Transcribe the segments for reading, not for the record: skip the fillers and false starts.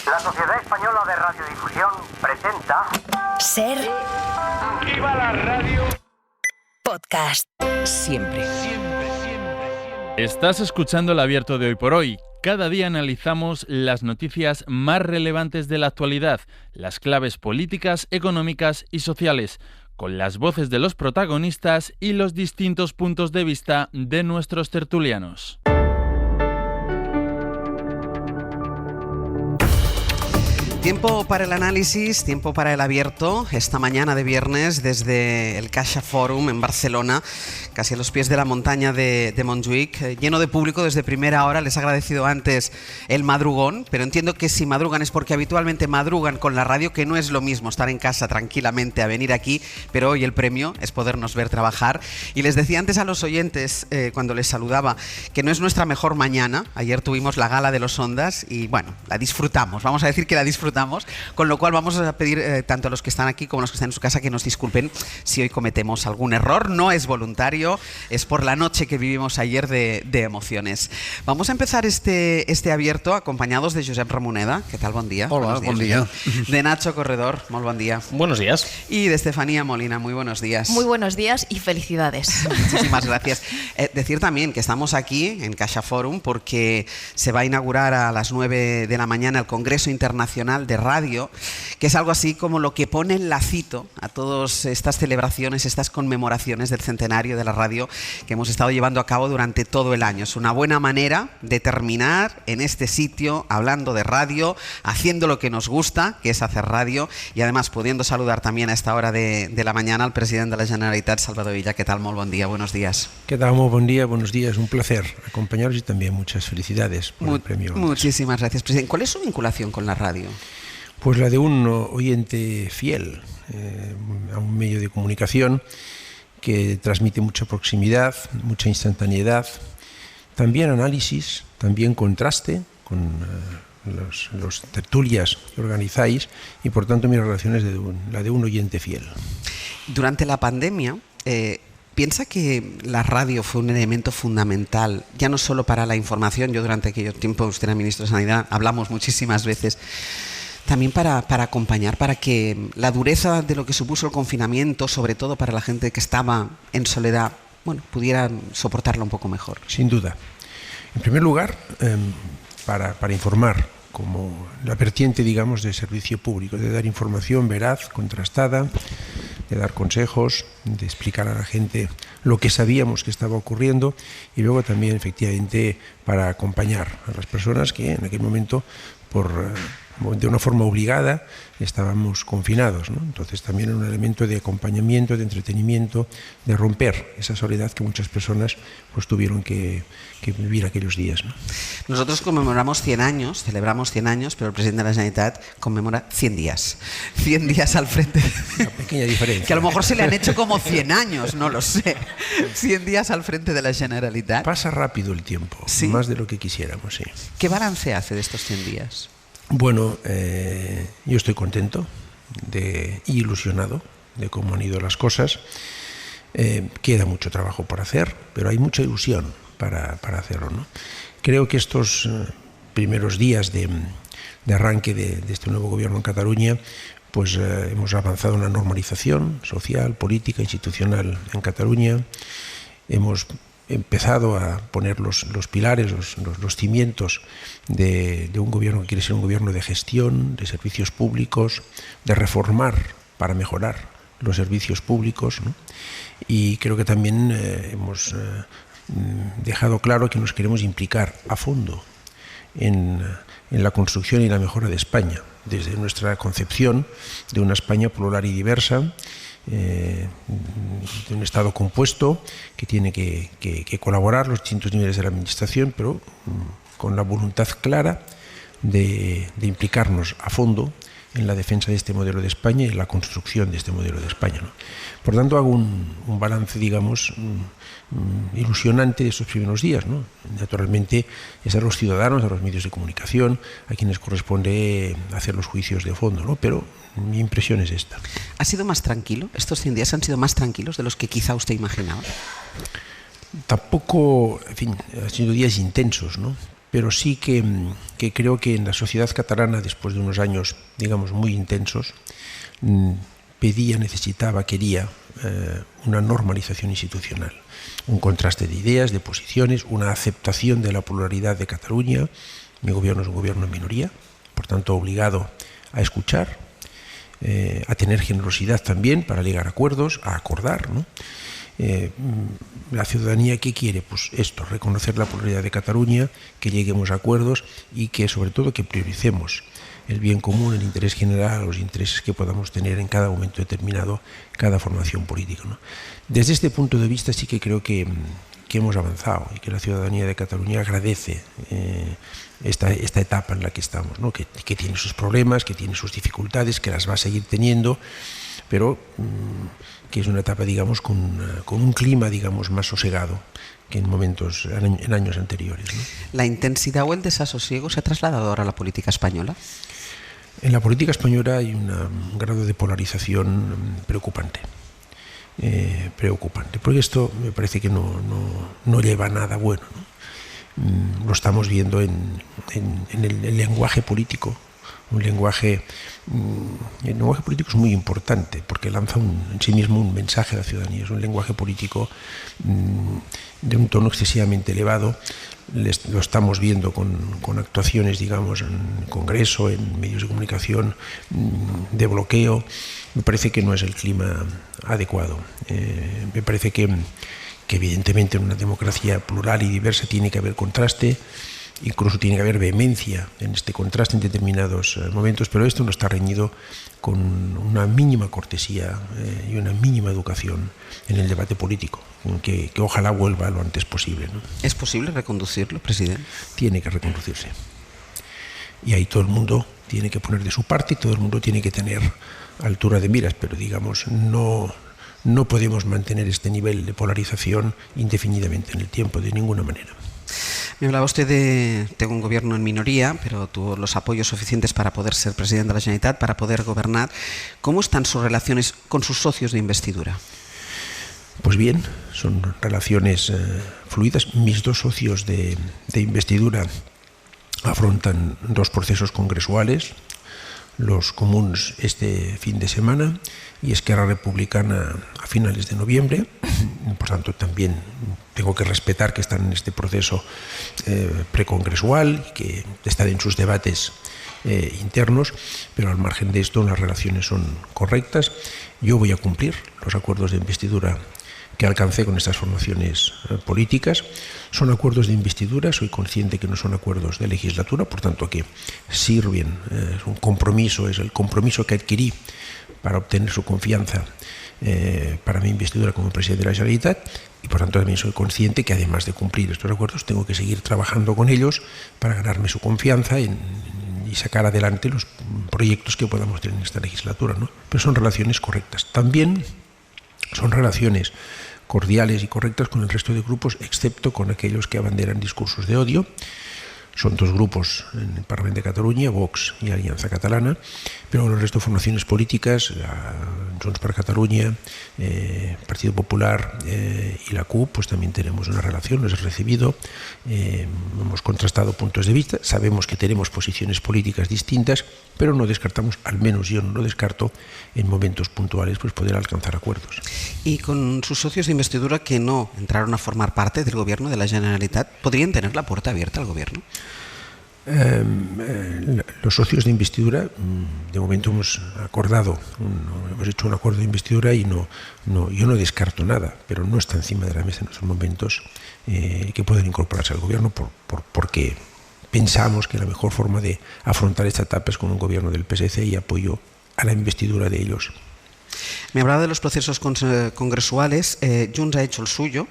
La Sociedad Española de Radiodifusión presenta... Ser... ¡Viva la radio! Podcast. Siempre. Estás escuchando El Abierto de Hoy por Hoy. Cada día analizamos las noticias más relevantes de la actualidad, las claves políticas, económicas y sociales, con las voces de los protagonistas y los distintos puntos de vista de nuestros tertulianos. Tiempo para el análisis, tiempo para el abierto. Esta mañana de viernes desde el Caixa Forum en Barcelona, casi a los pies de la montaña de Montjuïc, lleno de público desde primera hora. Les he agradecido antes el madrugón, pero entiendo que si madrugan es porque habitualmente madrugan con la radio, que no es lo mismo estar en casa tranquilamente a venir aquí, pero hoy el premio es podernos ver trabajar. Y les decía antes a los oyentes, cuando les saludaba, que no es nuestra mejor mañana. Ayer tuvimos la gala de los Ondas y bueno, la disfrutamos, vamos a decir que la disfrutamos. Con lo cual vamos a pedir tanto a los que están aquí como a los que están en su casa que nos disculpen si hoy cometemos algún error. No es voluntario, es por la noche que vivimos ayer de emociones. Vamos a empezar este abierto acompañados de Josep Ramoneda. ¿Qué tal? Buen día. Hola, buen día. De Nacho Corredor, muy buen día. Buenos días. Y de Estefanía Molina, muy buenos días. Muy buenos días y felicidades. Muchísimas gracias. Decir también que estamos aquí en Caixa Forum porque se va a inaugurar a las 9 de la mañana el Congreso Internacional de Radio, que es algo así como lo que pone el lacito a todas estas celebraciones, estas conmemoraciones del centenario de la radio que hemos estado llevando a cabo durante todo el año. Es una buena manera de terminar en este sitio hablando de radio, haciendo lo que nos gusta, que es hacer radio, y además pudiendo saludar también a esta hora de la mañana al presidente de la Generalitat, Salvador Illa. ¿Qué tal? Muy buen día, buenos días. ¿Qué tal? Muy buen día, buenos días. Un placer acompañaros y también muchas felicidades por el premio. Muchísimas gracias, presidente. ¿Cuál es su vinculación con la radio? Pues la de un oyente fiel a un medio de comunicación que transmite mucha proximidad, mucha instantaneidad, también análisis, también contraste con los tertulias que organizáis, y por tanto mi relación es la de un oyente fiel. Durante la pandemia, ¿piensa que la radio fue un elemento fundamental, ya no solo para la información? Yo durante aquello tiempo, usted era ministro de Sanidad, hablamos muchísimas veces, también para acompañar, para que la dureza de lo que supuso el confinamiento, sobre todo para la gente que estaba en soledad, bueno, pudiera soportarla un poco mejor. Sin duda. En primer lugar, para informar, como la vertiente, digamos, de servicio público, de dar información veraz, contrastada, de dar consejos, de explicar a la gente lo que sabíamos que estaba ocurriendo, y luego también, efectivamente, para acompañar a las personas que en aquel momento, de una forma obligada, estábamos confinados, ¿no? Entonces también era un elemento de acompañamiento, de entretenimiento, de romper esa soledad que muchas personas pues tuvieron que vivir aquellos días, ¿no? Nosotros conmemoramos 100 años, celebramos 100 años, pero el presidente de la Generalitat conmemora 100 días. 100 días al frente. Una pequeña diferencia. Que a lo mejor se le han hecho como 100 años, no lo sé. 100 días al frente de la Generalitat. Pasa rápido el tiempo, ¿sí? Más de lo que quisiéramos, sí. ¿Qué balance hace de estos 100 días? Bueno, yo estoy contento y ilusionado de cómo han ido las cosas. Queda mucho trabajo por hacer, pero hay mucha ilusión para hacerlo, ¿no? Creo que estos primeros días de arranque de este nuevo gobierno en Cataluña, pues hemos avanzado en la normalización social, política, institucional en Cataluña. Hemos empezado a poner los pilares, los cimientos de un gobierno que quiere ser un gobierno de gestión, de servicios públicos, de reformar para mejorar los servicios públicos, ¿no? Y creo que también hemos dejado claro que nos queremos implicar a fondo en la construcción y la mejora de España, desde nuestra concepción de una España plural y diversa, de un Estado compuesto que tiene que colaborar los distintos niveles de la administración, pero con la voluntad clara de implicarnos a fondo en la defensa de este modelo de España y en la construcción de este modelo de España, ¿no? Por tanto, hago un balance, digamos, ilusionante de estos primeros días, ¿no? Naturalmente, es a los ciudadanos, a los medios de comunicación, a quienes corresponde hacer los juicios de fondo, ¿no? Pero mi impresión es esta. ¿Ha sido más tranquilo? ¿Estos 100 días han sido más tranquilos de los que quizá usted imaginaba? Tampoco, en fin, han sido días intensos, ¿no? pero sí que creo que en la sociedad catalana, después de unos años, digamos, muy intensos, pedía, necesitaba, quería una normalización institucional, un contraste de ideas, de posiciones, una aceptación de la pluralidad de Cataluña. Mi gobierno es un gobierno en minoría, por tanto obligado a escuchar, a tener generosidad también para llegar a acuerdos, a acordar, ¿no? La ciudadanía, ¿qué quiere? Pues esto, reconocer la pluralidad de Cataluña, que lleguemos a acuerdos y que sobre todo que prioricemos el bien común, el interés general, los intereses que podamos tener en cada momento determinado, cada formación política, ¿no? Desde este punto de vista sí que creo que hemos avanzado y que la ciudadanía de Cataluña agradece esta etapa en la que estamos, ¿no? que tiene sus problemas, que tiene sus dificultades, que las va a seguir teniendo, pero que es una etapa, digamos, con un clima, digamos, más sosegado que en años anteriores, ¿no? ¿La intensidad o el desasosiego se ha trasladado ahora a la política española? En la política española hay un grado de polarización preocupante. Porque esto me parece que no lleva a nada bueno, ¿no? Lo estamos viendo en el lenguaje político. El lenguaje político es muy importante porque lanza en sí mismo un mensaje a la ciudadanía. Es un lenguaje político de un tono excesivamente elevado. Lo estamos viendo con actuaciones, digamos, en el Congreso, en medios de comunicación, de bloqueo. Me parece que no es el clima adecuado. Me parece que evidentemente en una democracia plural y diversa tiene que haber contraste, incluso tiene que haber vehemencia en este contraste en determinados momentos, pero esto no está reñido con una mínima cortesía y una mínima educación en el debate político, que ojalá vuelva lo antes posible, ¿no? ¿Es posible reconducirlo, presidente? Tiene que reconducirse. Y ahí todo el mundo tiene que poner de su parte y todo el mundo tiene que tener altura de miras, pero digamos, no podemos mantener este nivel de polarización indefinidamente en el tiempo, de ninguna manera. Me hablaba usted de un gobierno en minoría, pero tuvo los apoyos suficientes para poder ser presidente de la Generalitat, para poder gobernar. ¿Cómo están sus relaciones con sus socios de investidura? Pues bien, son relaciones fluidas. Mis dos socios de investidura afrontan dos procesos congresuales, los comuns este fin de semana y Esquerra Republicana a finales de noviembre. Por tanto, también tengo que respetar que están en este proceso precongresual, que están en sus debates internos, pero al margen de esto las relaciones son correctas. Yo voy a cumplir los acuerdos de investidura que alcancé con estas formaciones políticas. Son acuerdos de investidura, soy consciente que no son acuerdos de legislatura, por tanto que sirven, es un compromiso, es el compromiso que adquirí para obtener su confianza para mi investidura como presidente de la Generalitat, y por tanto también soy consciente que además de cumplir estos acuerdos tengo que seguir trabajando con ellos para ganarme su confianza y sacar adelante los proyectos que podamos tener en esta legislatura, ¿no? Pero son relaciones correctas. También son relaciones cordiales y correctas con el resto de grupos, excepto con aquellos que abanderan discursos de odio. Son dos grupos en el Parlamento de Cataluña, Vox y Alianza Catalana, pero con el resto de formaciones políticas, Junts per Catalunya, Partido Popular y la CUP, pues también tenemos una relación, los he recibido, hemos contrastado puntos de vista, sabemos que tenemos posiciones políticas distintas, pero no descartamos, al menos yo no lo descarto, en momentos puntuales pues poder alcanzar acuerdos. Y con sus socios de investidura que no entraron a formar parte del gobierno de la Generalitat, ¿podrían tener la puerta abierta al gobierno? Los socios de investidura, de momento hemos hecho un acuerdo de investidura y yo no descarto nada, pero no está encima de la mesa en estos momentos que puedan incorporarse al gobierno porque pensamos que la mejor forma de afrontar esta etapa es con un gobierno del PSC y apoyo a la investidura de ellos. Me hablaba de los procesos congresuales. Junts ha hecho el suyo.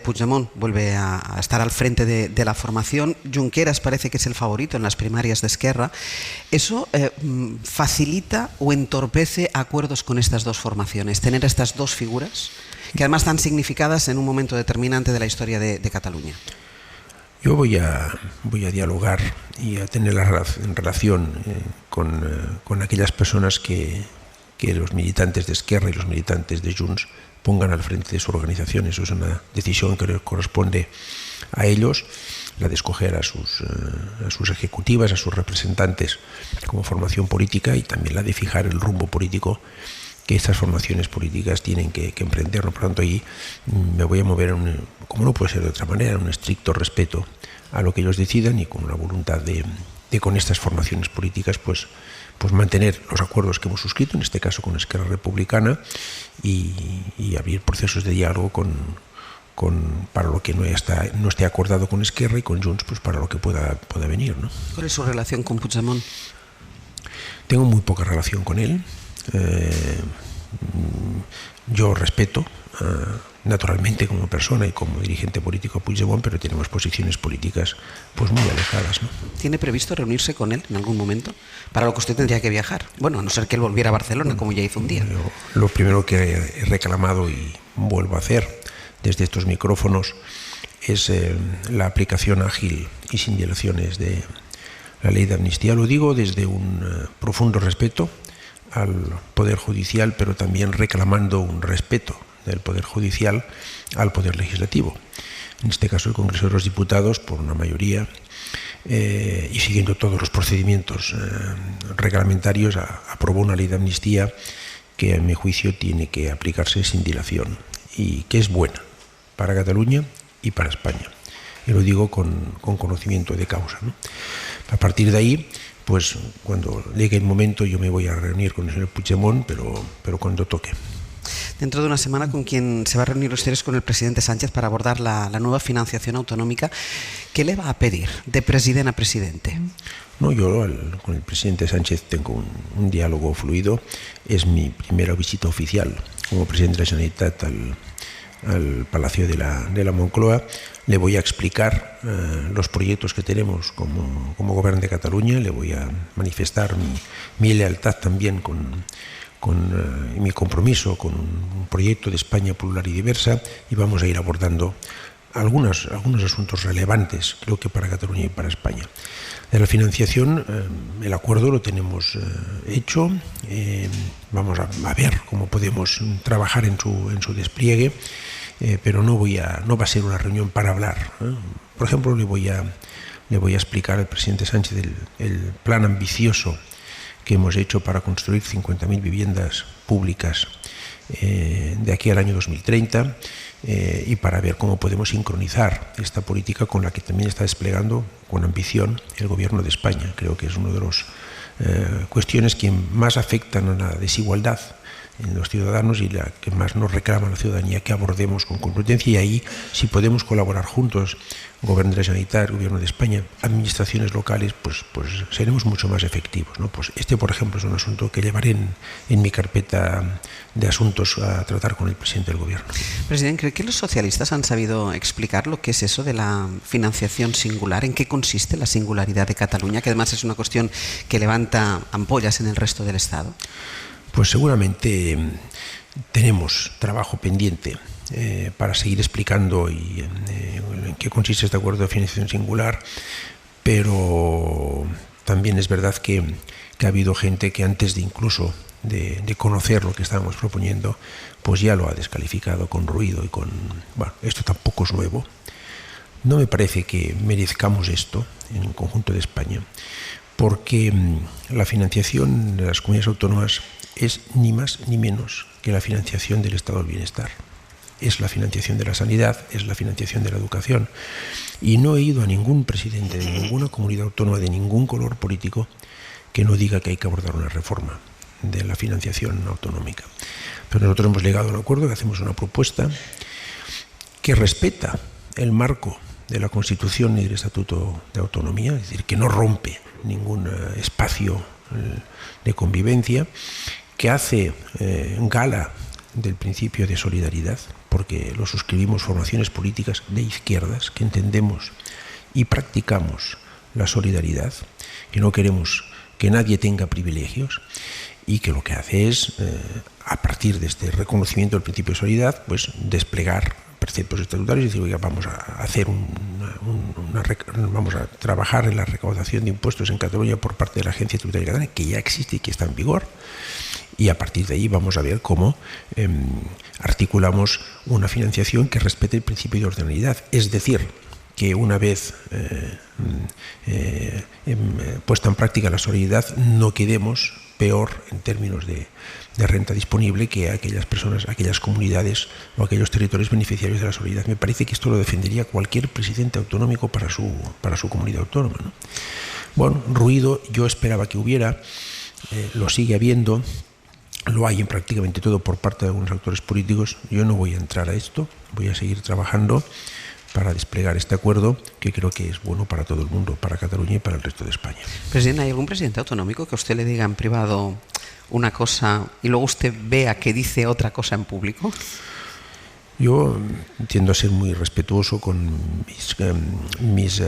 Puigdemont vuelve a estar al frente de la formación. Junqueras parece que es el favorito en las primarias de Esquerra. ¿Eso facilita o entorpece acuerdos con estas dos formaciones? Tener estas dos figuras, que además están significadas en un momento determinante de la historia de Cataluña. Yo voy a dialogar y a tener en relación con aquellas personas que los militantes de Esquerra y los militantes de Junts pongan al frente de su organización. Eso es una decisión que les corresponde a ellos. la de escoger a sus ejecutivas, a sus representantes como formación política, y también la de fijar el rumbo político que estas formaciones políticas tienen que emprender. Por lo tanto, ahí me voy a mover, como no puede ser de otra manera, en un estricto respeto a lo que ellos decidan, y con una voluntad de con estas formaciones políticas pues mantener los acuerdos que hemos suscrito, en este caso con Esquerra Republicana, y abrir procesos de diálogo para lo que no esté acordado con Esquerra, y con Junts pues para lo que pueda venir, ¿no? ¿Cuál es su relación con Puigdemont? Tengo muy poca relación con él. Yo respeto naturalmente como persona y como dirigente político a Puigdemont, pero tenemos posiciones políticas pues muy alejadas, ¿no? ¿Tiene previsto reunirse con él en algún momento? Para lo que usted tendría que viajar. Bueno, a no ser que él volviera a Barcelona, como ya hizo un día. Lo primero que he reclamado y vuelvo a hacer desde estos micrófonos es la aplicación ágil y sin dilaciones de la ley de amnistía. Lo digo desde un profundo respeto al Poder Judicial, pero también reclamando un respeto del Poder Judicial al Poder Legislativo. En este caso, el Congreso de los Diputados, por una mayoría, y siguiendo todos los procedimientos reglamentarios, aprobó una ley de amnistía que, a mi juicio, tiene que aplicarse sin dilación y que es buena para Cataluña y para España. Y lo digo con conocimiento de causa, ¿no? A partir de ahí, pues cuando llegue el momento, yo me voy a reunir con el señor Puigdemont, pero cuando toque. Dentro de una semana, ¿con quién se va a reunir ustedes? Con el presidente Sánchez para abordar la nueva financiación autonómica. ¿Qué le va a pedir de presidente a presidente? No, yo con el presidente Sánchez tengo un diálogo fluido. Es mi primera visita oficial como presidente de la Generalitat al Palacio de la Moncloa. Le voy a explicar los proyectos que tenemos como Gobierno de Cataluña. Le voy a manifestar mi lealtad también con mi compromiso con un proyecto de España plural y diversa, y vamos a ir abordando algunos asuntos relevantes, creo que para Cataluña y para España. De la financiación, el acuerdo lo tenemos hecho. Vamos a ver cómo podemos trabajar en su despliegue, pero no va a ser una reunión para hablar, ¿eh? Por ejemplo, le voy a explicar al presidente Sánchez el plan ambicioso que hemos hecho para construir 50.000 viviendas públicas de aquí al año 2030, y para ver cómo podemos sincronizar esta política con la que también está desplegando con ambición el Gobierno de España. Creo que es una de las cuestiones que más afectan a la desigualdad en los ciudadanos y la que más nos reclama la ciudadanía que abordemos con contundencia, y ahí, si podemos colaborar juntos, Gobierno de la Generalitat, Gobierno de España, administraciones locales, pues seremos mucho más efectivos, ¿no? Pues por ejemplo, es un asunto que llevaré en mi carpeta de asuntos a tratar con el presidente del Gobierno. Presidente, ¿cree que los socialistas han sabido explicar lo que es eso de la financiación singular? ¿En qué consiste la singularidad de Cataluña, que además es una cuestión que levanta ampollas en el resto del Estado? Pues seguramente tenemos trabajo pendiente para seguir explicando en qué consiste este acuerdo de financiación singular, pero también es verdad que ha habido gente que antes de incluso de conocer lo que estábamos proponiendo, pues ya lo ha descalificado con ruido y bueno, esto tampoco es nuevo. No me parece que merezcamos esto en el conjunto de España, porque la financiación de las comunidades autónomas es ni más ni menos que la financiación del estado del bienestar. Es la financiación de la sanidad, es la financiación de la educación. Y no he ido a ningún presidente de ninguna comunidad autónoma de ningún color político que no diga que hay que abordar una reforma de la financiación autonómica. Pero nosotros hemos llegado a un acuerdo, que hacemos una propuesta que respeta el marco de la Constitución y del Estatuto de Autonomía, es decir, que no rompe ningún espacio de convivencia, que hace gala del principio de solidaridad, porque lo suscribimos formaciones políticas de izquierdas que entendemos y practicamos la solidaridad, que no queremos que nadie tenga privilegios, y que lo que hace es, a partir de este reconocimiento del principio de solidaridad, pues desplegar preceptos estatutarios y decir, oiga, vamos a hacer vamos a trabajar en la recaudación de impuestos en Cataluña por parte de la Agencia Tributaria Catalana, que ya existe y que está en vigor, y a partir de ahí vamos a ver cómo articulamos una financiación que respete el principio de ordinariedad, es decir, que una vez puesta en práctica la solidaridad no quedemos peor en términos de renta disponible que aquellas personas, aquellas comunidades o aquellos territorios beneficiarios de la solidaridad. Me parece que esto lo defendería cualquier presidente autonómico para su comunidad autónoma, ¿no? Bueno, ruido yo esperaba que hubiera, lo sigue habiendo, lo hay en prácticamente todo por parte de algunos actores políticos. Yo no voy a entrar a esto, voy a seguir trabajando para desplegar este acuerdo que creo que es bueno para todo el mundo, para Cataluña y para el resto de España. Presidente, ¿hay algún presidente autonómico que a usted le diga en privado una cosa y luego usted vea que dice otra cosa en público? Yo tiendo a ser muy respetuoso con mis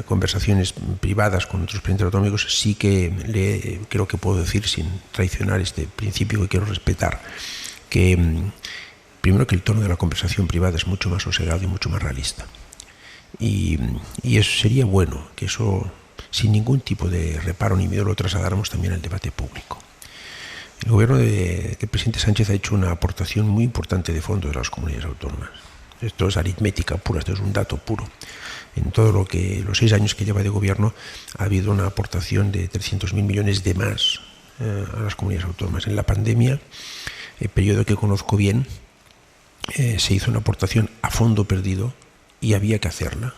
conversaciones privadas con otros presidentes autonómicos. Sí que creo que puedo decir, sin traicionar este principio que quiero respetar, que primero que el tono de la conversación privada es mucho más sosegado y mucho más realista. Y eso sería bueno, que eso sin ningún tipo de reparo ni miedo lo trasladáramos también al debate público. El gobierno del presidente Sánchez ha hecho una aportación muy importante de fondos de las comunidades autónomas. Esto es aritmética pura, esto es un dato puro. En todo los 6 años que lleva de gobierno ha habido una aportación de 300.000 millones de más a las comunidades autónomas. En la pandemia, el periodo que conozco bien, se hizo una aportación a fondo perdido y había que hacerla,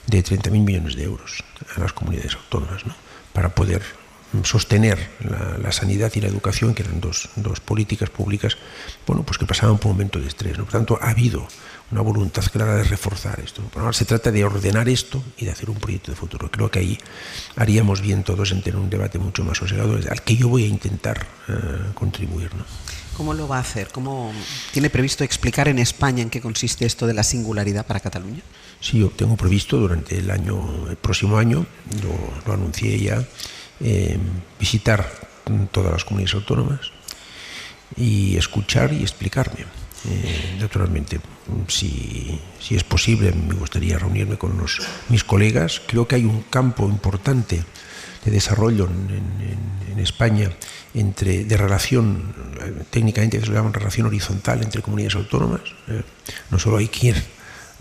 de 30.000 millones de euros a las comunidades autónomas, ¿no? Para poder sostener la sanidad y la educación, que eran dos políticas públicas, bueno, pues que pasaban por un momento de estrés, ¿no? Por tanto, ha habido una voluntad clara de reforzar esto. Pero ahora se trata de ordenar esto y de hacer un proyecto de futuro. Creo que ahí haríamos bien todos en tener un debate mucho más sosegado, al que yo voy a intentar contribuir, ¿no? ¿Cómo lo va a hacer? ¿Cómo tiene previsto explicar en España en qué consiste esto de la singularidad para Cataluña? Sí, yo tengo previsto durante el próximo año, lo anuncié ya, visitar todas las comunidades autónomas y escuchar y explicarme. Naturalmente, si es posible, me gustaría reunirme con mis colegas. Creo que hay un campo importante de desarrollo en España de relación, técnicamente se lo llaman relación horizontal entre comunidades autónomas. No solo hay que ir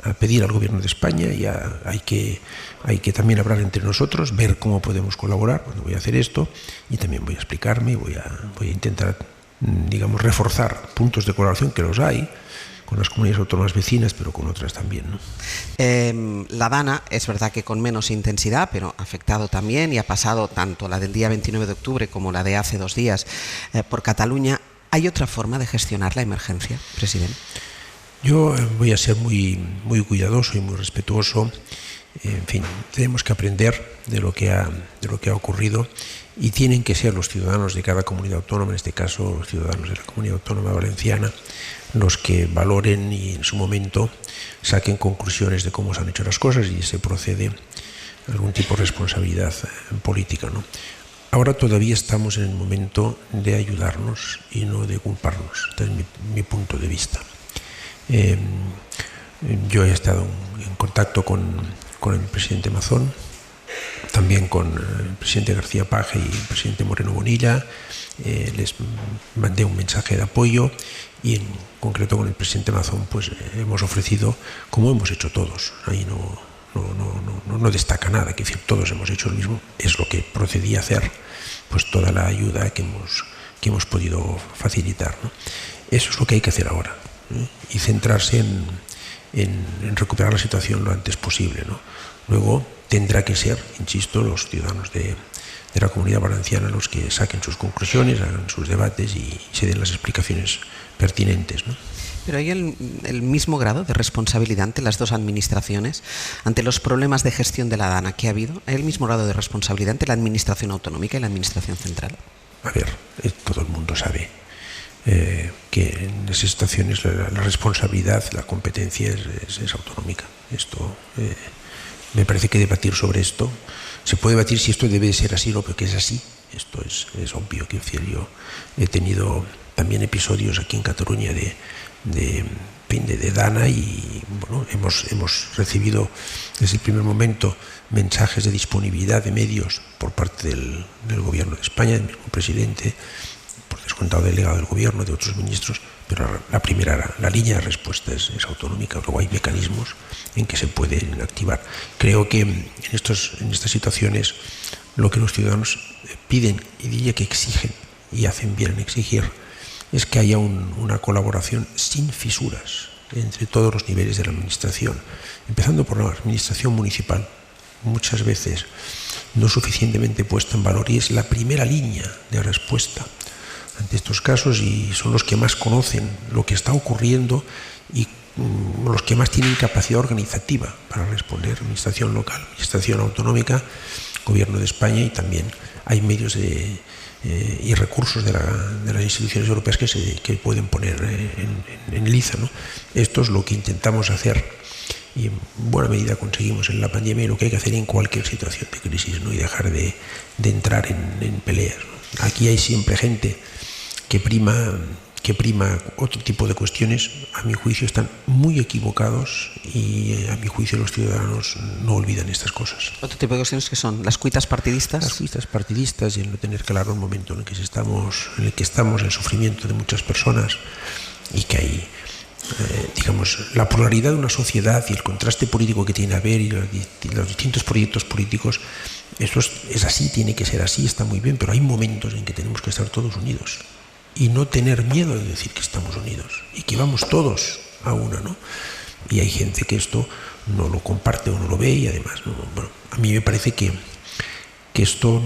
a pedir al gobierno de España, ya hay que también hablar entre nosotros, ver cómo podemos colaborar. Bueno, voy a hacer esto y también voy a explicarme, voy a intentar, digamos, reforzar puntos de colaboración, que los hay, con las comunidades autónomas vecinas, pero con otras también, ¿no? La Dana, es verdad que con menos intensidad, pero ha afectado también y ha pasado tanto la del día 29 de octubre como la de hace 2 días por Cataluña. ¿Hay otra forma de gestionar la emergencia, presidente? Yo voy a ser muy, muy cuidadoso y muy respetuoso. En fin, tenemos que aprender de lo que ha ocurrido y tienen que ser los ciudadanos de cada comunidad autónoma, en este caso los ciudadanos de la Comunidad Autónoma Valenciana, los que valoren y en su momento saquen conclusiones de cómo se han hecho las cosas y se procede a algún tipo de responsabilidad política, ¿no? Ahora todavía estamos en el momento de ayudarnos y no de culparnos. Este es mi punto de vista. Yo he estado en contacto con el presidente Mazón, también con el presidente García Paje y el presidente Moreno Bonilla. Les mandé un mensaje de apoyo y en concreto con el presidente Mazón pues hemos ofrecido, como hemos hecho todos, ahí no destaca nada, que decir, todos hemos hecho lo mismo, es lo que procedí a hacer, pues toda la ayuda que hemos podido facilitar, ¿no? Eso es lo que hay que hacer ahora, ¿eh? Y centrarse en recuperar la situación lo antes posible, ¿no? Luego tendrá que ser, insisto, los ciudadanos de la Comunidad Valenciana los que saquen sus conclusiones, hagan sus debates y se den las explicaciones pertinentes, ¿no? Pero hay el mismo grado de responsabilidad ante las dos administraciones, ante los problemas de gestión de la Dana que ha habido. ¿Hay el mismo grado de responsabilidad ante la administración autonómica y la administración central? A ver, todo el mundo sabe que en esas situaciones la responsabilidad, la competencia es autonómica. Esto me parece que debatir sobre esto, se puede debatir si esto debe ser así o que es así. Esto es obvio. Quiero decir, yo he tenido también episodios aquí en Cataluña de Dana y bueno, hemos recibido desde el primer momento mensajes de disponibilidad de medios por parte del gobierno de España, del mismo presidente, por descontado delegado del gobierno, de otros ministros, Pero la línea de respuesta es autonómica, luego hay mecanismos en que se pueden activar. Creo que en estas situaciones lo que los ciudadanos piden, y diría que exigen, y hacen bien en exigir, es que haya una colaboración sin fisuras entre todos los niveles de la administración, empezando por la administración municipal, muchas veces no suficientemente puesta en valor, y es la primera línea de respuesta ante estos casos, y son los que más conocen lo que está ocurriendo y los que más tienen capacidad organizativa para responder. Administración local, administración autonómica, Gobierno de España, y también hay medios y recursos de las instituciones europeas que pueden poner en liza, ¿no? Esto es lo que intentamos hacer y en buena medida conseguimos en la pandemia, y lo que hay que hacer en cualquier situación de crisis, ¿no? Y dejar de entrar en peleas, ¿no? Aquí hay siempre gente que prima otro tipo de cuestiones. A mi juicio están muy equivocados, y a mi juicio los ciudadanos no olvidan estas cosas. Otro tipo de cuestiones que son las cuitas partidistas. Las cuitas partidistas, y el no tener claro el momento en el que estamos, el sufrimiento de muchas personas, y que hay la pluralidad de una sociedad y el contraste político que tiene que haber, y los distintos proyectos políticos. Eso es así, tiene que ser así, está muy bien, pero hay momentos en que tenemos que estar todos unidos y no tener miedo de decir que estamos unidos y que vamos todos a una, ¿no? Y hay gente que esto no lo comparte o no lo ve, y además, bueno, a mí me parece que esto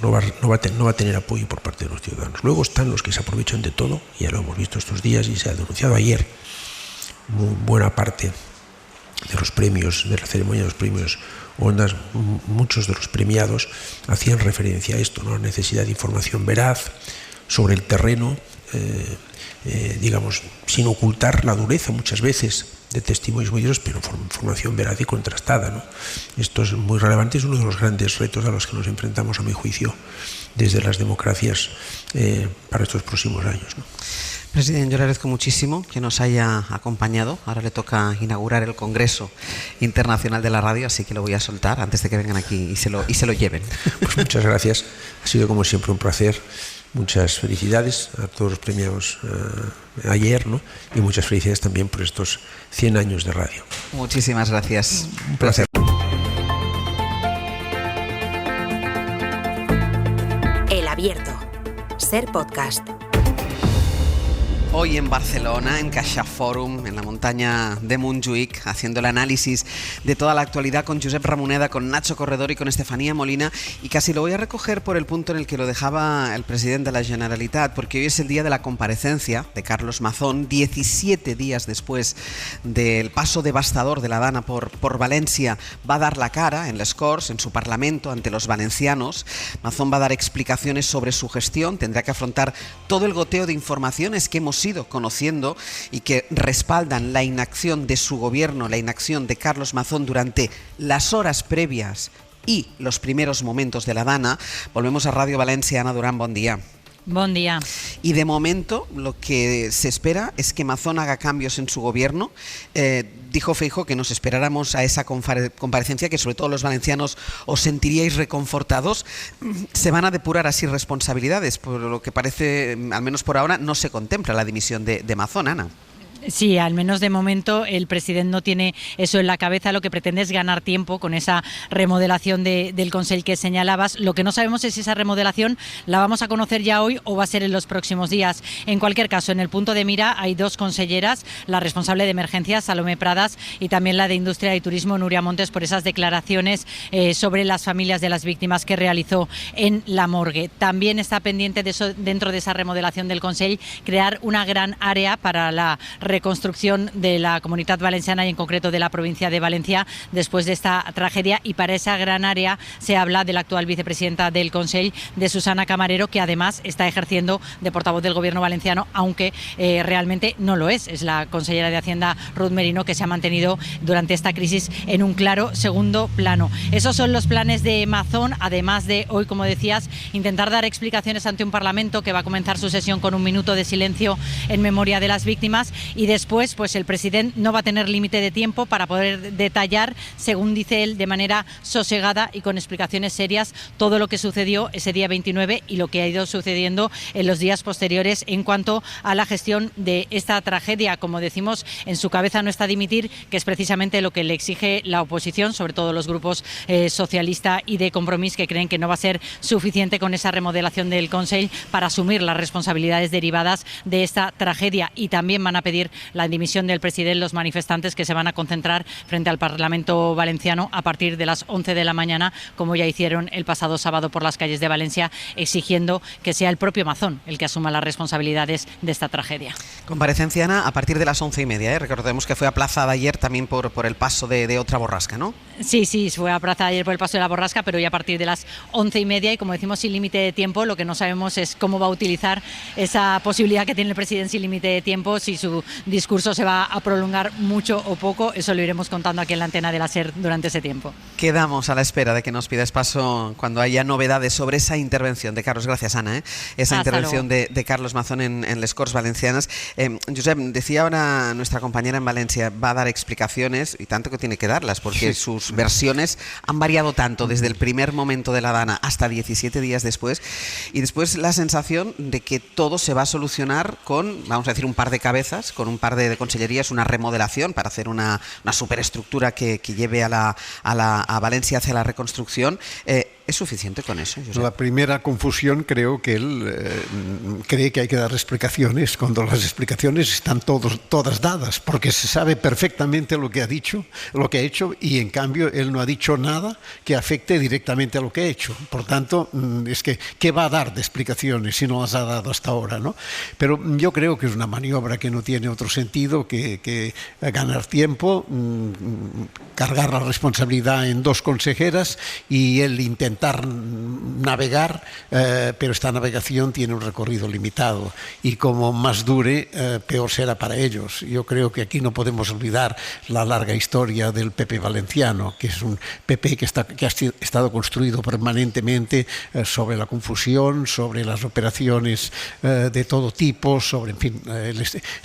no va a tener apoyo por parte de los ciudadanos. Luego están los que se aprovechan de todo, y ya lo hemos visto estos días, y se ha denunciado ayer. Buena parte de los premios, de la ceremonia de los premios Ondas, muchos de los premiados hacían referencia a esto, ¿no? La necesidad de información veraz sobre el terreno, sin ocultar la dureza muchas veces de testimonios muy duros, pero información veraz y contrastada, ¿no? Esto es muy relevante, es uno de los grandes retos a los que nos enfrentamos, a mi juicio, desde las democracias para estos próximos años, ¿no? Presidente, yo le agradezco muchísimo que nos haya acompañado. Ahora le toca inaugurar el Congreso Internacional de la Radio, así que lo voy a soltar antes de que vengan aquí y se lo lleven. Pues muchas gracias, ha sido como siempre un placer. Muchas felicidades a todos los premiados ayer, ¿no? Y muchas felicidades también por estos 100 años de radio. Muchísimas gracias. Un placer. El Abierto. Ser Podcast. Hoy en Barcelona, en CaixaForum, en la montaña de Montjuïc, haciendo el análisis de toda la actualidad con Josep Ramoneda, con Nacho Corredor y con Estefanía Molina, y casi lo voy a recoger por el punto en el que lo dejaba el presidente de la Generalitat, porque hoy es el día de la comparecencia de Carlos Mazón, 17 días después del paso devastador de la Dana por Valencia. Va a dar la cara en les Corts, en su parlamento, ante los valencianos. Mazón va a dar explicaciones sobre su gestión, tendrá que afrontar todo el goteo de informaciones que hemos ido conociendo y que respaldan la inacción de su gobierno, la inacción de Carlos Mazón durante las horas previas y los primeros momentos de la Dana. Volvemos a Radio Valencia. Ana Durán, buen día. Buen día. Y de momento lo que se espera es que Mazón haga cambios en su gobierno. Dijo Feijóo que nos esperáramos a esa comparecencia, que sobre todo los valencianos os sentiríais reconfortados. Se van a depurar así responsabilidades, por lo que parece, al menos por ahora, no se contempla la dimisión de Mazón, Ana. Sí, al menos de momento el presidente no tiene eso en la cabeza. Lo que pretende es ganar tiempo con esa remodelación del Consell que señalabas. Lo que no sabemos es si esa remodelación la vamos a conocer ya hoy o va a ser en los próximos días. En cualquier caso, en el punto de mira hay dos conselleras, la responsable de emergencias, Salomé Pradas, y también la de Industria y Turismo, Núria Montes, por esas declaraciones sobre las familias de las víctimas que realizó en la morgue. También está pendiente de eso, dentro de esa remodelación del Consell, crear una gran área para la reconstrucción de la Comunitat Valenciana y en concreto de la provincia de Valencia después de esta tragedia, y para esa gran área se habla de la actual vicepresidenta del Consell, de Susana Camarero, que además está ejerciendo de portavoz del gobierno valenciano, aunque realmente no lo es la consellera de Hacienda Ruth Merino, que se ha mantenido durante esta crisis en un claro segundo plano. Esos son los planes de Mazón, además de hoy, como decías, intentar dar explicaciones ante un parlamento que va a comenzar su sesión con un minuto de silencio en memoria de las víctimas, y después pues el presidente no va a tener límite de tiempo para poder detallar, según dice él, de manera sosegada y con explicaciones serias todo lo que sucedió ese día 29 y lo que ha ido sucediendo en los días posteriores en cuanto a la gestión de esta tragedia. Como decimos, en su cabeza no está dimitir, que es precisamente lo que le exige la oposición, sobre todo los grupos socialista y de Compromís, que creen que no va a ser suficiente con esa remodelación del Consell para asumir las responsabilidades derivadas de esta tragedia, y también van a pedir la dimisión del presidente los manifestantes, que se van a concentrar frente al Parlamento valenciano a partir de las 11 de la mañana, como ya hicieron el pasado sábado por las calles de Valencia, exigiendo que sea el propio Mazón el que asuma las responsabilidades de esta tragedia. Comparecencia, Ana, a partir de las 11:30, Recordemos que fue aplazada ayer también por el paso de otra borrasca, ¿no? Sí, fue aplazada ayer por el paso de la borrasca, pero ya a partir de las 11:30, y como decimos, sin límite de tiempo. Lo que no sabemos es cómo va a utilizar esa posibilidad que tiene el presidente sin límite de tiempo, si su discurso se va a prolongar mucho o poco. Eso lo iremos contando aquí en la antena de la SER durante ese tiempo. Quedamos a la espera de que nos pidas paso cuando haya novedades sobre esa intervención de Carlos. Gracias, Ana. Esa intervención de Carlos Mazón en les Corts Valencianas. Josep, decía ahora nuestra compañera en Valencia, va a dar explicaciones, y tanto que tiene que darlas, porque sus versiones han variado tanto desde el primer momento de la dana hasta 17 días después, y después la sensación de que todo se va a solucionar con, vamos a decir, un par de cabezas, con un par de consellerías, una remodelación para hacer una superestructura que lleve a Valencia hacia la reconstrucción. ¿Es suficiente con eso, Josep? La primera confusión, creo que él cree que hay que dar explicaciones cuando las explicaciones están todas dadas, porque se sabe perfectamente lo que ha dicho, lo que ha hecho, y en cambio él no ha dicho nada que afecte directamente a lo que ha hecho. Por tanto, es que ¿qué va a dar de explicaciones si no las ha dado hasta ahora, ¿no? Pero yo creo que es una maniobra que no tiene otro sentido que ganar tiempo, cargar la responsabilidad en dos consejeras y él intentar navegar, pero esta navegación tiene un recorrido limitado, y como más dure, peor será para ellos. Yo creo que aquí no podemos olvidar la larga historia del PP valenciano, que es un PP que ha estado construido permanentemente sobre la confusión, sobre las operaciones de todo tipo, sobre, en fin,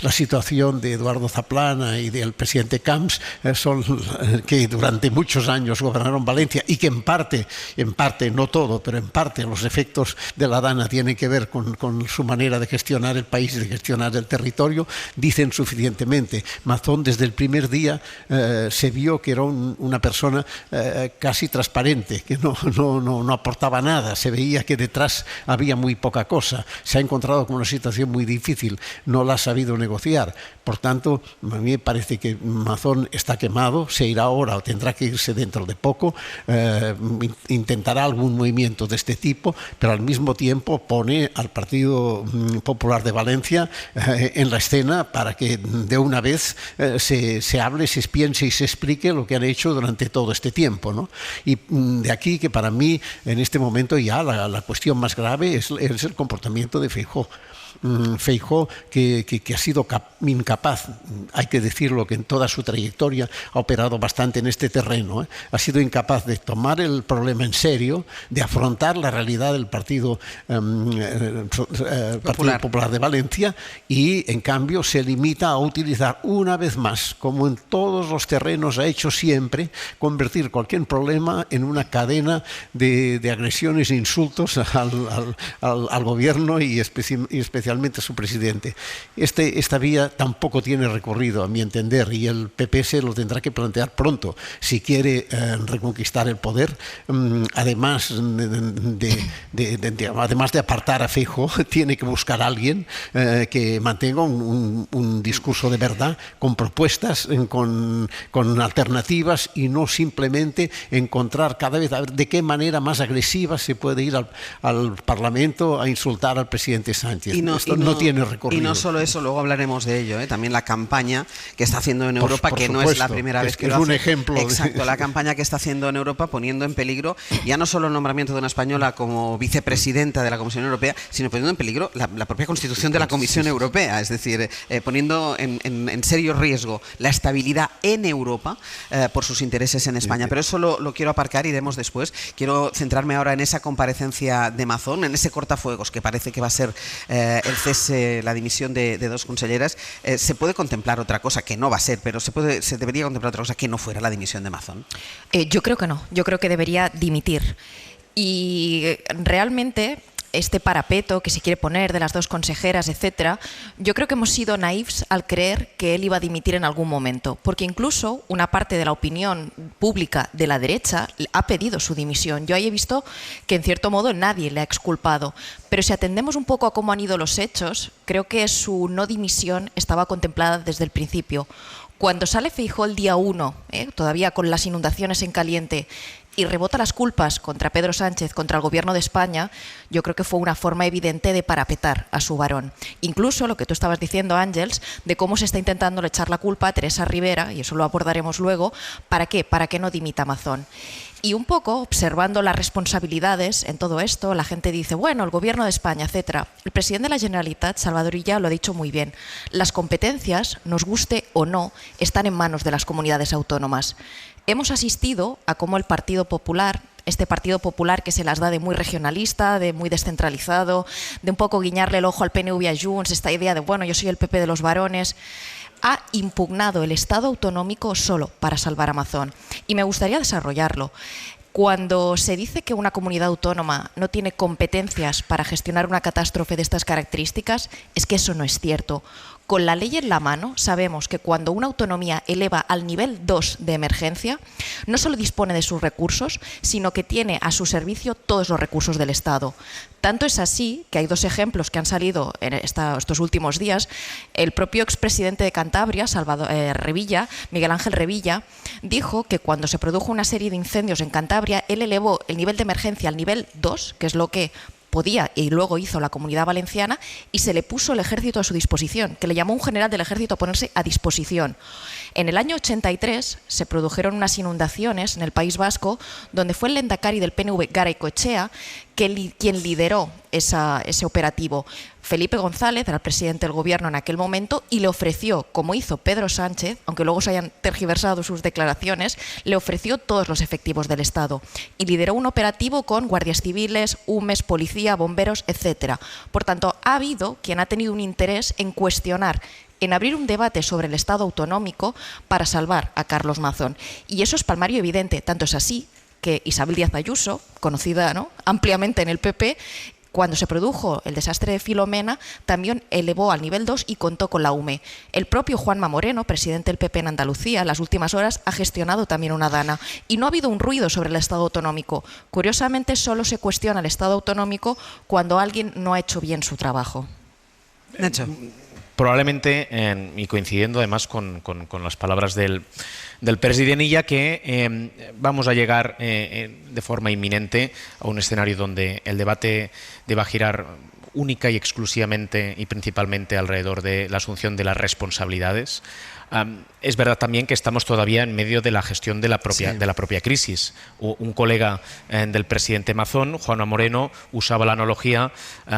la situación de Eduardo Zaplana y del presidente Camps, son que durante muchos años gobernaron Valencia, y que en parte, no todo, pero en parte los efectos de la dana tienen que ver con su manera de gestionar el país y de gestionar el territorio, dicen suficientemente. Mazón desde el primer día se vio que era una persona casi transparente, que no aportaba nada, se veía que detrás había muy poca cosa, se ha encontrado con una situación muy difícil, no la ha sabido negociar. Por tanto, a mí me parece que Mazón está quemado, se irá ahora o tendrá que irse dentro de poco, intentará algún movimiento de este tipo, pero al mismo tiempo pone al Partido Popular de Valencia en la escena para que de una vez se hable, se piense y se explique lo que han hecho durante todo este tiempo, ¿no? Y de aquí que para mí en este momento ya la cuestión más grave es el comportamiento de Feijóo. Feijóo, que ha sido incapaz, hay que decirlo, que en toda su trayectoria ha operado bastante en este terreno, ha sido incapaz de tomar el problema en serio, de afrontar la realidad del Partido Popular de Valencia, y en cambio se limita a utilizar una vez más, como en todos los terrenos ha hecho siempre, convertir cualquier problema en una cadena de agresiones e insultos al gobierno y especialmente a su presidente. Esta vía tampoco tiene recorrido, a mi entender, y el PP se lo tendrá que plantear pronto si quiere reconquistar el poder. Además de apartar a Feijóo, tiene que buscar a alguien que mantenga un discurso de verdad, con propuestas, con alternativas, y no simplemente encontrar cada vez de qué manera más agresiva se puede ir al Parlamento a insultar al presidente Sánchez. Esto no tiene recorrido. Y no solo eso, luego hablaremos de ello, también la campaña que está haciendo en Europa, por supuesto, no es la primera vez que lo hace. Es un ejemplo. Exacto, la campaña que está haciendo en Europa, poniendo en peligro ya no solo el nombramiento de una española como vicepresidenta de la Comisión Europea, sino poniendo en peligro la propia constitución de la Comisión Europea, es decir, poniendo en serio riesgo la estabilidad en Europa por sus intereses en España. Pero eso lo quiero aparcar, iremos después. Quiero centrarme ahora en esa comparecencia de Mazón, en ese cortafuegos que parece que va a ser el cese, la dimisión de dos conselleras, ¿se puede contemplar otra cosa que no va a ser, pero se debería contemplar otra cosa que no fuera la dimisión de Mazón? Yo creo que no, yo creo que debería dimitir. Y realmente este parapeto que se quiere poner de las dos consejeras, etcétera, yo creo que hemos sido naïfs al creer que él iba a dimitir en algún momento, porque incluso una parte de la opinión pública de la derecha ha pedido su dimisión. Yo ahí he visto que en cierto modo nadie le ha exculpado, pero si atendemos un poco a cómo han ido los hechos, creo que su no dimisión estaba contemplada desde el principio. Cuando sale Feijóo el día 1, todavía con las inundaciones en caliente, y rebota las culpas contra Pedro Sánchez, contra el Gobierno de España, yo creo que fue una forma evidente de parapetar a su varón. Incluso lo que tú estabas diciendo, Ángels, de cómo se está intentando echar la culpa a Teresa Rivera, y eso lo abordaremos luego, ¿para qué? Para que no dimita Mazón. Y un poco observando las responsabilidades en todo esto, la gente dice, bueno, el Gobierno de España, etcétera. El presidente de la Generalitat, Salvador Illa, lo ha dicho muy bien. Las competencias, nos guste o no, están en manos de las comunidades autónomas. Hemos asistido a cómo el Partido Popular, este Partido Popular que se las da de muy regionalista, de muy descentralizado, de un poco guiñarle el ojo al PNV y a Junts, esta idea de, bueno, yo soy el PP de los varones, ha impugnado el Estado autonómico solo para salvar a Mazón. Y me gustaría desarrollarlo. Cuando se dice que una comunidad autónoma no tiene competencias para gestionar una catástrofe de estas características, es que eso no es cierto. Con la ley en la mano sabemos que cuando una autonomía eleva al nivel 2 de emergencia, no solo dispone de sus recursos, sino que tiene a su servicio todos los recursos del Estado. Tanto es así que hay dos ejemplos que han salido en estos últimos días. El propio expresidente de Cantabria, Revilla, Miguel Ángel Revilla, dijo que cuando se produjo una serie de incendios en Cantabria, él elevó el nivel de emergencia al nivel 2, que es lo que podía y luego hizo la Comunidad Valenciana, y se le puso el ejército a su disposición, que le llamó un general del ejército a ponerse a disposición. En el año 83 se produjeron unas inundaciones en el País Vasco, donde fue el lehendakari del PNV, Garaikoetxea, quien lideró ese operativo. Felipe González era el presidente del gobierno en aquel momento y le ofreció, como hizo Pedro Sánchez, aunque luego se hayan tergiversado sus declaraciones, le ofreció todos los efectivos del Estado y lideró un operativo con guardias civiles, UMES, policía, bomberos, etcétera. Por tanto, ha habido quien ha tenido un interés en cuestionar, en abrir un debate sobre el Estado autonómico para salvar a Carlos Mazón. Y eso es palmario evidente, tanto es así que Isabel Díaz Ayuso, conocida, ¿no?, ampliamente en el PP, cuando se produjo el desastre de Filomena, también elevó al nivel 2 y contó con la UME. El propio Juanma Moreno, presidente del PP en Andalucía, en las últimas horas ha gestionado también una DANA. Y no ha habido un ruido sobre el Estado autonómico. Curiosamente, solo se cuestiona el Estado autonómico cuando alguien no ha hecho bien su trabajo. Nacho. Probablemente, y coincidiendo además con las palabras del presidente Illa, que vamos a llegar de forma inminente a un escenario donde el debate deba girar única y exclusivamente y principalmente alrededor de la asunción de las responsabilidades. Es verdad también que estamos todavía en medio de la gestión de la propia crisis. Un colega del presidente Mazón, Juanma Moreno, usaba la analogía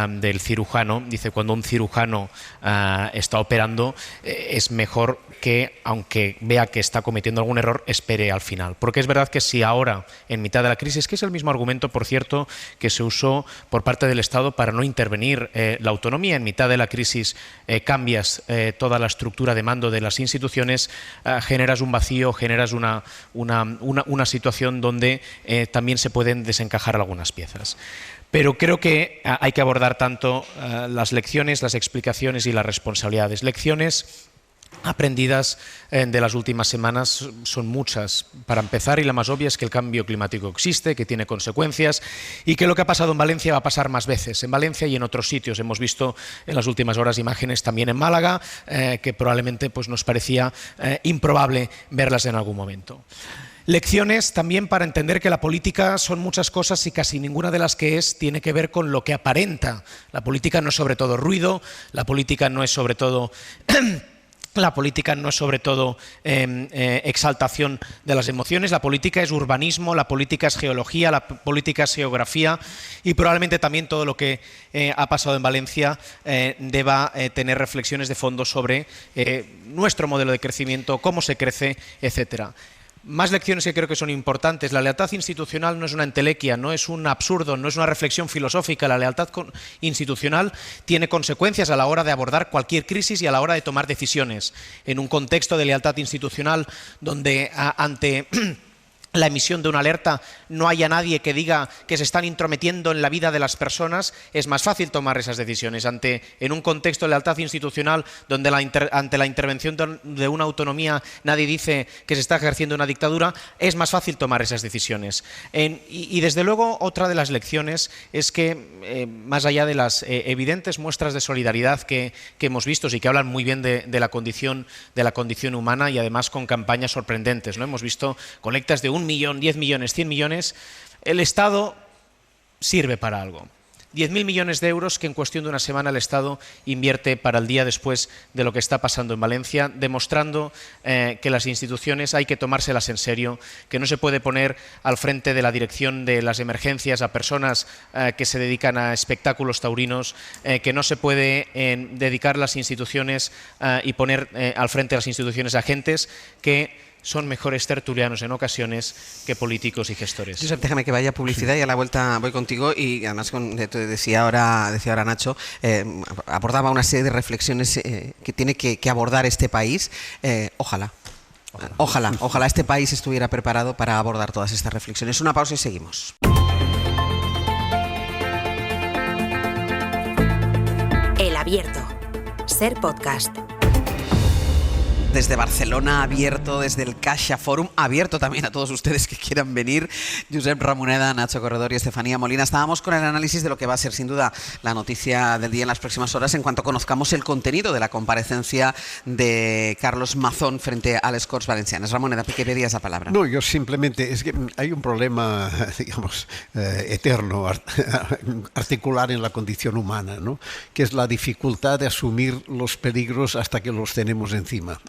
del cirujano. Dice, cuando un cirujano está operando, es mejor que, aunque vea que está cometiendo algún error, espere al final. Porque es verdad que si ahora, en mitad de la crisis, que es el mismo argumento, por cierto, que se usó por parte del Estado para no intervenir la autonomía, en mitad de la crisis cambias toda la estructura de mando de las instituciones, generas un vacío, generas una situación donde también se pueden desencajar algunas piezas. Pero creo que hay que abordar tanto las lecciones, las explicaciones y las responsabilidades. Lecciones aprendidas de las últimas semanas son muchas. Para empezar, y la más obvia, es que el cambio climático existe, que tiene consecuencias y que lo que ha pasado en Valencia va a pasar más veces. En Valencia y en otros sitios. Hemos visto en las últimas horas imágenes también en Málaga, que probablemente pues, nos parecía improbable verlas en algún momento. Lecciones también para entender que la política son muchas cosas y casi ninguna de las que es tiene que ver con lo que aparenta. La política no es sobre todo ruido, la política no es sobre todo... La política no es sobre todo exaltación de las emociones, la política es urbanismo, la política es geología, la política es geografía y probablemente también todo lo que ha pasado en Valencia deba tener reflexiones de fondo sobre nuestro modelo de crecimiento, cómo se crece, etcétera. Más lecciones que creo que son importantes. La lealtad institucional no es una entelequia, no es un absurdo, no es una reflexión filosófica. La lealtad institucional tiene consecuencias a la hora de abordar cualquier crisis y a la hora de tomar decisiones. En un contexto de lealtad institucional donde ante la emisión de una alerta no haya nadie que diga que se están intrometiendo en la vida de las personas, es más fácil tomar esas decisiones. En un contexto de lealtad institucional donde ante la intervención de una autonomía nadie dice que se está ejerciendo una dictadura, es más fácil tomar esas decisiones. Y desde luego otra de las lecciones es que más allá de las evidentes muestras de solidaridad que hemos visto y que hablan muy bien de la condición humana, y además con campañas sorprendentes, ¿no? Hemos visto colectas de 1 millón, 10 millones, 100 millones, el Estado sirve para algo. 10.000 millones de euros que en cuestión de una semana el Estado invierte para el día después de lo que está pasando en Valencia, demostrando que las instituciones hay que tomárselas en serio, que no se puede poner al frente de la dirección de las emergencias a personas que se dedican a espectáculos taurinos, que no se puede dedicar las instituciones y poner al frente de las instituciones agentes que son mejores tertulianos en ocasiones que políticos y gestores. Josep, déjame que vaya a publicidad y a la vuelta voy contigo. Y además, decía ahora Nacho, abordaba una serie de reflexiones que tiene que abordar este país. Ojalá este país estuviera preparado para abordar todas estas reflexiones. Una pausa y seguimos. El Abierto. Ser Podcast. Desde Barcelona, abierto, desde el Caixa Forum, abierto también a todos ustedes que quieran venir. Josep Ramoneda, Nacho Corredor y Estefanía Molina. Estábamos con el análisis de lo que va a ser sin duda la noticia del día en las próximas horas, en cuanto conozcamos el contenido de la comparecencia de Carlos Mazón frente a les Corts Valencianes. Ramoneda, ¿qué pedías la palabra? No, yo simplemente, es que hay un problema, digamos, eterno, articular en la condición humana, ¿no? Que es la dificultad de asumir los peligros hasta que los tenemos encima.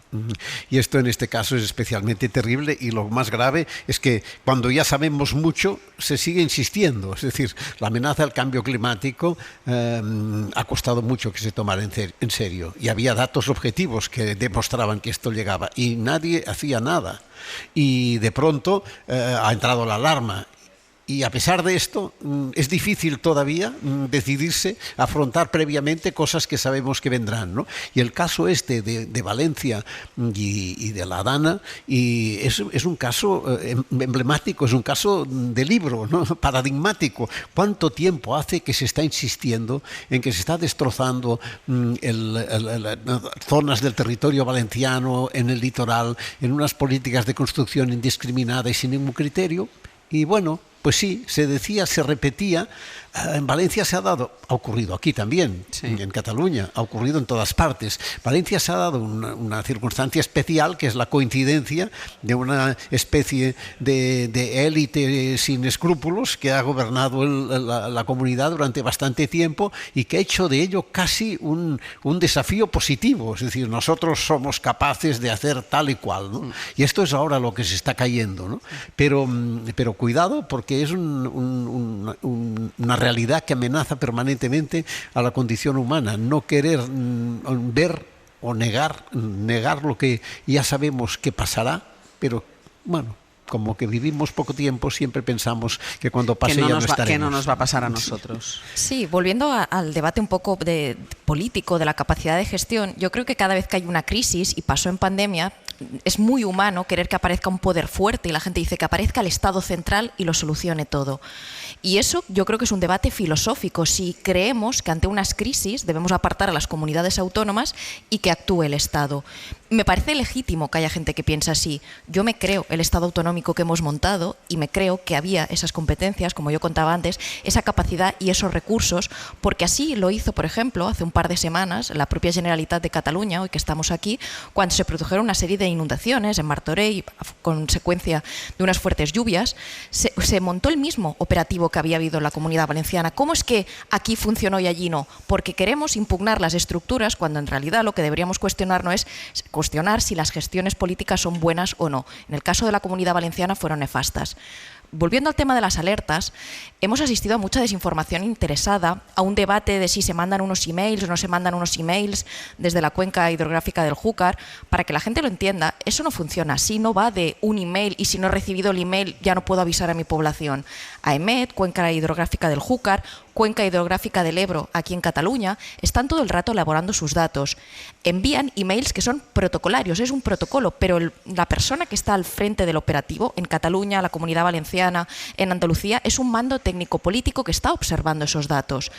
Y esto en este caso es especialmente terrible, y lo más grave es que cuando ya sabemos mucho se sigue insistiendo. Es decir, la amenaza del cambio climático ha costado mucho que se tomara en serio, y había datos objetivos que demostraban que esto llegaba y nadie hacía nada, y de pronto ha entrado la alarma. Y a pesar de esto, es difícil todavía decidirse a afrontar previamente cosas que sabemos que vendrán, ¿no? Y el caso este de Valencia y de la Dana es un caso emblemático, es un caso de libro, ¿no? Paradigmático. ¿Cuánto tiempo hace que se está insistiendo en que se está destrozando zonas del territorio valenciano, en el litoral, en unas políticas de construcción indiscriminada y sin ningún criterio? Y bueno, pues sí, se decía, se repetía. En Valencia se ha dado, ha ocurrido aquí también, sí, en Cataluña, ha ocurrido en todas partes. Valencia se ha dado una circunstancia especial, que es la coincidencia de una especie de élite sin escrúpulos que ha gobernado la comunidad durante bastante tiempo y que ha hecho de ello casi un desafío positivo. Es decir, nosotros somos capaces de hacer tal y cual, ¿no? Y esto es ahora lo que se está cayendo, ¿no? Pero cuidado, porque es una realidad que amenaza permanentemente a la condición humana. No querer ver o negar lo que ya sabemos que pasará, pero bueno, como que vivimos poco tiempo, siempre pensamos que cuando pase ya no estaremos. ¿Qué no nos va a pasar a nosotros? Sí, volviendo al debate un poco político de la capacidad de gestión, yo creo que cada vez que hay una crisis, y pasó en pandemia, es muy humano querer que aparezca un poder fuerte, y la gente dice que aparezca el Estado central y lo solucione todo. Y eso yo creo que es un debate filosófico, si creemos que ante unas crisis debemos apartar a las comunidades autónomas y que actúe el Estado. Me parece legítimo que haya gente que piensa así. Yo me creo el Estado autonómico que hemos montado y me creo que había esas competencias, como yo contaba antes, esa capacidad y esos recursos, porque así lo hizo, por ejemplo, hace un par de semanas la propia Generalitat de Cataluña, hoy que estamos aquí, cuando se produjeron una serie de inundaciones en Martorell, consecuencia de unas fuertes lluvias. Se montó el mismo operativo que había habido en la Comunidad Valenciana. ¿Cómo es que aquí funcionó y allí no? Porque queremos impugnar las estructuras cuando en realidad lo que deberíamos cuestionar no es cuestionar si las gestiones políticas son buenas o no. En el caso de la Comunidad Valenciana fueron nefastas. Volviendo al tema de las alertas, hemos asistido a mucha desinformación interesada, a un debate de si se mandan unos emails o no se mandan unos emails desde la cuenca hidrográfica del Júcar. Para que la gente lo entienda, eso no funciona así, no va de un email y si no he recibido el email ya no puedo avisar a mi población. AEMET, cuenca hidrográfica del Júcar, cuenca hidrográfica del Ebro, aquí en Cataluña, están todo el rato elaborando sus datos. Envían emails que son protocolarios, es un protocolo, pero la persona que está al frente del operativo, en Cataluña, la Comunidad Valenciana, en Andalucía, es un mando técnico-político que está observando esos datos.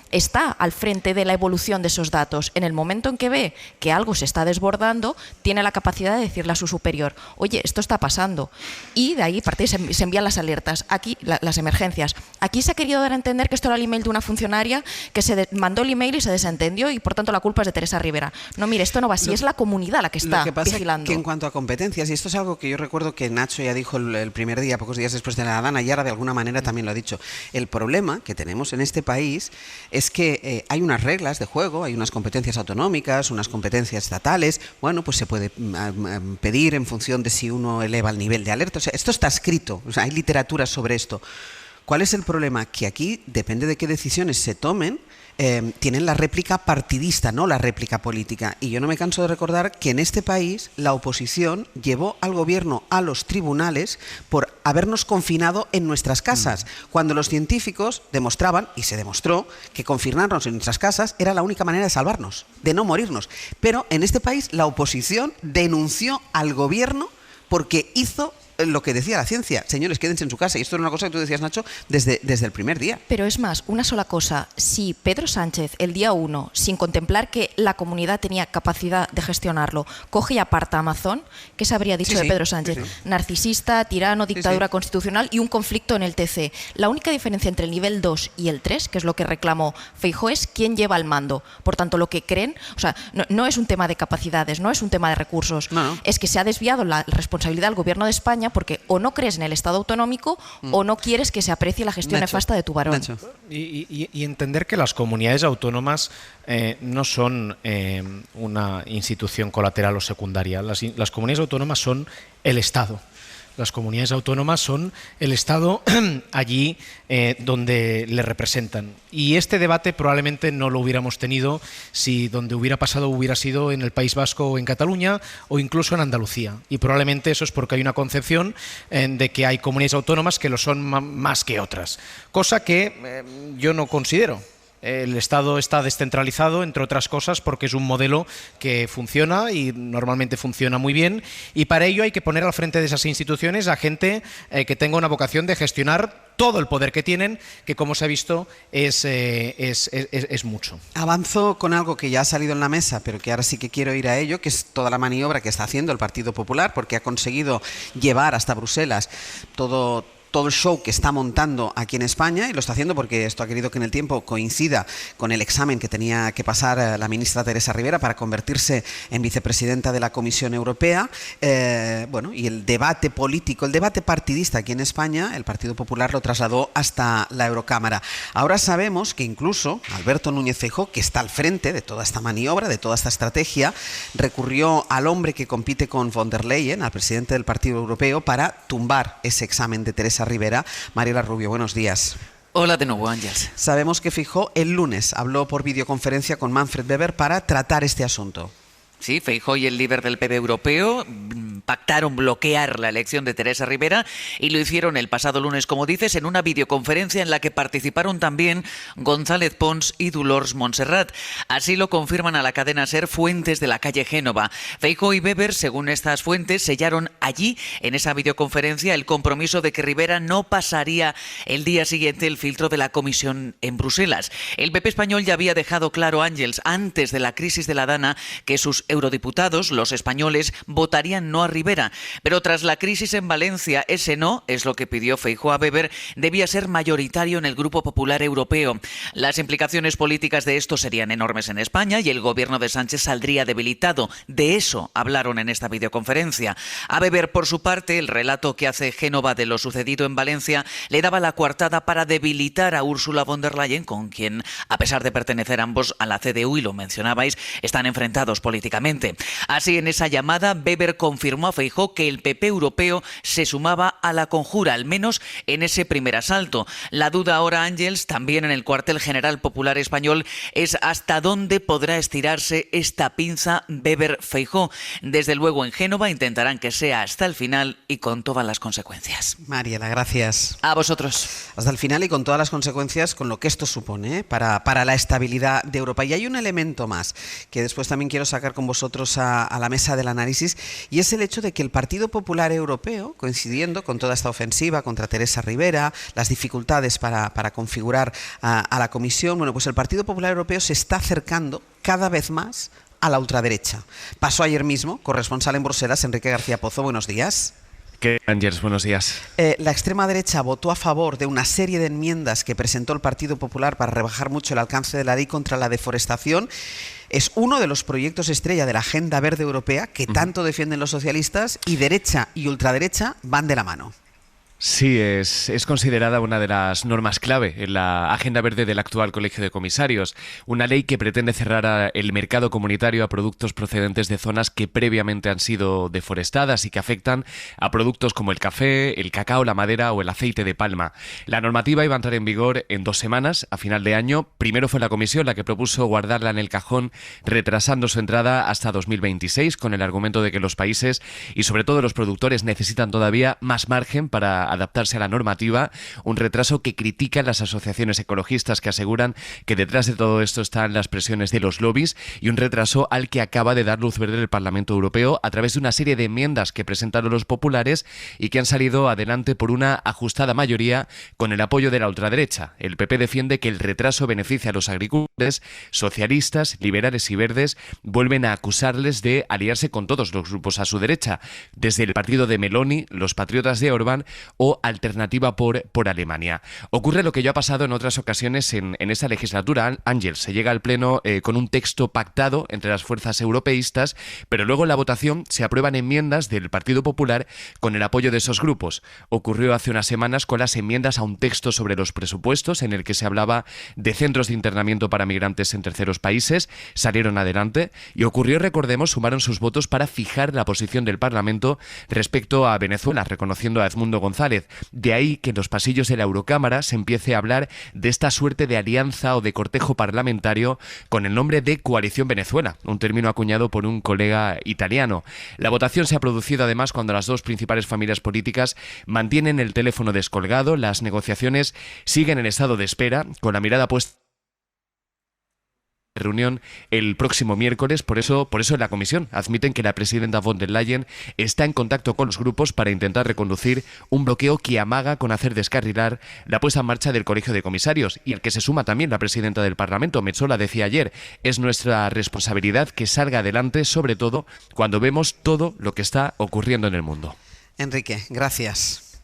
Está al frente de la evolución de esos datos. En el momento en que ve que algo se está desbordando, tiene la capacidad de decirle a su superior, oye, esto está pasando. Y de ahí se envían las alertas, aquí las emergencias. Aquí se ha querido dar a entender que esto era el email de una funcionaria que se mandó el email y se desentendió y por tanto la culpa es de Teresa Rivera. No, mire, esto no va así, es la comunidad la que está vigilando. Que en cuanto a competencias, y esto es algo que yo recuerdo que Nacho ya dijo el primer día, pocos días después de la Dana, y ahora de alguna manera también lo ha dicho, el problema que tenemos en este país es que hay unas reglas de juego, hay unas competencias autonómicas, unas competencias estatales, bueno, pues se puede pedir en función de si uno eleva el nivel de alerta, o sea, esto está escrito, o sea, hay literatura sobre esto. ¿Cuál es el problema? Que aquí, depende de qué decisiones se tomen, tienen la réplica partidista, no la réplica política. Y yo no me canso de recordar que en este país la oposición llevó al gobierno a los tribunales por habernos confinado en nuestras casas, cuando los científicos demostraban, y se demostró, que confinarnos en nuestras casas era la única manera de salvarnos, de no morirnos. Pero en este país la oposición denunció al gobierno porque hizo lo que decía la ciencia. Señores, quédense en su casa. Y esto era una cosa que tú decías, Nacho, desde el primer día. Pero es más, una sola cosa. Si Pedro Sánchez, el día 1, sin contemplar que la comunidad tenía capacidad de gestionarlo, coge y aparta a Amazon, ¿qué se habría dicho de Pedro Sánchez? Narcisista, tirano, dictadura constitucional y un conflicto en el TC. La única diferencia entre el nivel 2 y el 3, que es lo que reclamó Feijóo, es quién lleva el mando. Por tanto, lo que creen, o sea, no es un tema de capacidades, no es un tema de recursos. No. Es que se ha desviado la responsabilidad del gobierno de España porque o no crees en el Estado autonómico o no quieres que se aprecie la gestión nefasta de tu varón. Y entender que las comunidades autónomas no son una institución colateral o secundaria. Las comunidades autónomas son el Estado. Las comunidades autónomas son el Estado allí donde le representan. Y este debate probablemente no lo hubiéramos tenido si donde hubiera pasado hubiera sido en el País Vasco o en Cataluña o incluso en Andalucía. Y probablemente eso es porque hay una concepción de que hay comunidades autónomas que lo son más que otras. Cosa que yo no considero. El Estado está descentralizado, entre otras cosas, porque es un modelo que funciona y normalmente funciona muy bien, y para ello hay que poner al frente de esas instituciones a gente que tenga una vocación de gestionar todo el poder que tienen, que como se ha visto es mucho. Avanzo con algo que ya ha salido en la mesa, pero que ahora sí que quiero ir a ello, que es toda la maniobra que está haciendo el Partido Popular, porque ha conseguido llevar hasta Bruselas todo el show que está montando aquí en España, y lo está haciendo porque esto ha querido que en el tiempo coincida con el examen que tenía que pasar la ministra Teresa Rivera para convertirse en vicepresidenta de la Comisión Europea. Bueno, y el debate político, el debate partidista aquí en España, el Partido Popular lo trasladó hasta la Eurocámara. Ahora sabemos que incluso Alberto Núñez Feijóo, que está al frente de toda esta maniobra, de toda esta estrategia, recurrió al hombre que compite con von der Leyen, al presidente del Partido Europeo, para tumbar ese examen de Teresa Rivera. Mariela Rubio, buenos días. Hola de nuevo, Ángels. Sabemos que Feijóo el lunes habló por videoconferencia con Manfred Weber para tratar este asunto. Sí, Feijóo y el líder del PP europeo pactaron bloquear la elección de Teresa Rivera y lo hicieron el pasado lunes, como dices, en una videoconferencia en la que participaron también González Pons y Dolors Montserrat. Así lo confirman a la cadena SER fuentes de la calle Génova. Feijóo y Weber, según estas fuentes, sellaron allí, en esa videoconferencia, el compromiso de que Rivera no pasaría el día siguiente el filtro de la comisión en Bruselas. El PP español ya había dejado claro, Ángels, antes de la crisis de la Dana, que sus eurodiputados, los españoles, votarían no a Rivera. Pero tras la crisis en Valencia, ese no, es lo que pidió Feijóo a Weber, debía ser mayoritario en el Grupo Popular Europeo. Las implicaciones políticas de esto serían enormes en España y el gobierno de Sánchez saldría debilitado. De eso hablaron en esta videoconferencia. A Weber, por su parte, el relato que hace Génova de lo sucedido en Valencia le daba la coartada para debilitar a Ursula von der Leyen, con quien, a pesar de pertenecer ambos a la CDU, y lo mencionabais, están enfrentados políticamente. Así, en esa llamada, Weber confirmó a Feijóo que el PP europeo se sumaba a la conjura, al menos en ese primer asalto. La duda ahora, Ángels, también en el cuartel general popular español, es hasta dónde podrá estirarse esta pinza Weber-Feijóo. Desde luego en Génova intentarán que sea hasta el final y con todas las consecuencias. Mariela, gracias. A vosotros. Hasta el final y con todas las consecuencias, con lo que esto supone para la estabilidad de Europa. Y hay un elemento más que después también quiero sacar con vosotros a la mesa del análisis, y es el hecho de que el Partido Popular Europeo, coincidiendo con toda esta ofensiva contra Teresa Ribera, las dificultades para configurar a la Comisión, bueno, pues el Partido Popular Europeo se está acercando cada vez más a la ultraderecha. Pasó ayer mismo, corresponsal en Bruselas, Enrique García Pozo, buenos días. ¿Qué, Ángels? Buenos días. La extrema derecha votó a favor de una serie de enmiendas que presentó el Partido Popular para rebajar mucho el alcance de la ley contra la deforestación. Es uno de los proyectos estrella de la Agenda Verde Europea que tanto defienden los socialistas, y derecha y ultraderecha van de la mano. Sí, es considerada una de las normas clave en la agenda verde del actual Colegio de Comisarios. Una ley que pretende cerrar el mercado comunitario a productos procedentes de zonas que previamente han sido deforestadas y que afectan a productos como el café, el cacao, la madera o el aceite de palma. La normativa iba a entrar en vigor en 2 semanas, a final de año. Primero fue la Comisión la que propuso guardarla en el cajón, retrasando su entrada hasta 2026, con el argumento de que los países y sobre todo los productores necesitan todavía más margen para adaptarse a la normativa, un retraso que critican las asociaciones ecologistas, que aseguran que detrás de todo esto están las presiones de los lobbies, y un retraso al que acaba de dar luz verde el Parlamento Europeo a través de una serie de enmiendas que presentaron los populares y que han salido adelante por una ajustada mayoría con el apoyo de la ultraderecha. El PP defiende que el retraso beneficia a los agricultores. Socialistas, liberales y verdes vuelven a acusarles de aliarse con todos los grupos a su derecha, desde el partido de Meloni, los patriotas de Orbán o Alternativa por Alemania. Ocurre lo que ya ha pasado en otras ocasiones en esta legislatura. Ángel, se llega al Pleno con un texto pactado entre las fuerzas europeístas, pero luego en la votación se aprueban enmiendas del Partido Popular con el apoyo de esos grupos. Ocurrió hace unas semanas con las enmiendas a un texto sobre los presupuestos en el que se hablaba de centros de internamiento para migrantes en terceros países. Salieron adelante y ocurrió, recordemos, sumaron sus votos para fijar la posición del Parlamento respecto a Venezuela, reconociendo a Edmundo González. De ahí que en los pasillos de la Eurocámara se empiece a hablar de esta suerte de alianza o de cortejo parlamentario con el nombre de Coalición Venezuela, un término acuñado por un colega italiano. La votación se ha producido además cuando las dos principales familias políticas mantienen el teléfono descolgado. Las negociaciones siguen en estado de espera, con la mirada puesta reunión el próximo miércoles. Por eso en la Comisión admiten que la presidenta von der Leyen está en contacto con los grupos para intentar reconducir un bloqueo que amaga con hacer descarrilar la puesta en marcha del Colegio de Comisarios, y al que se suma también la presidenta del Parlamento. Metsola decía ayer: es nuestra responsabilidad que salga adelante, sobre todo cuando vemos todo lo que está ocurriendo en el mundo. Enrique, gracias.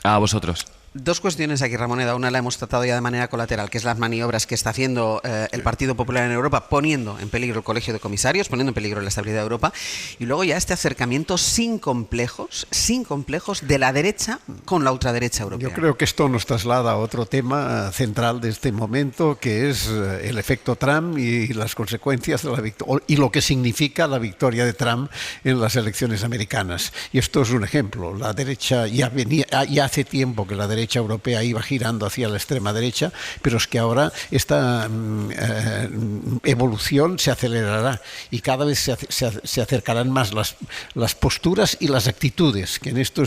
A vosotros. Dos cuestiones aquí, Ramoneda. Una la hemos tratado ya de manera colateral, que es las maniobras que está haciendo el Partido Popular en Europa, poniendo en peligro el Colegio de Comisarios, poniendo en peligro la estabilidad de Europa. Y luego ya este acercamiento sin complejos de la derecha con la ultraderecha europea. Yo creo que esto nos traslada a otro tema central de este momento, que es el efecto Trump y las consecuencias de la victoria, y lo que significa la victoria de Trump en las elecciones americanas. Y esto es un ejemplo. La derecha ya hace tiempo que la derecha europea iba girando hacia la extrema derecha, pero es que ahora esta evolución se acelerará y cada vez se acercarán más las posturas y las actitudes, que en esto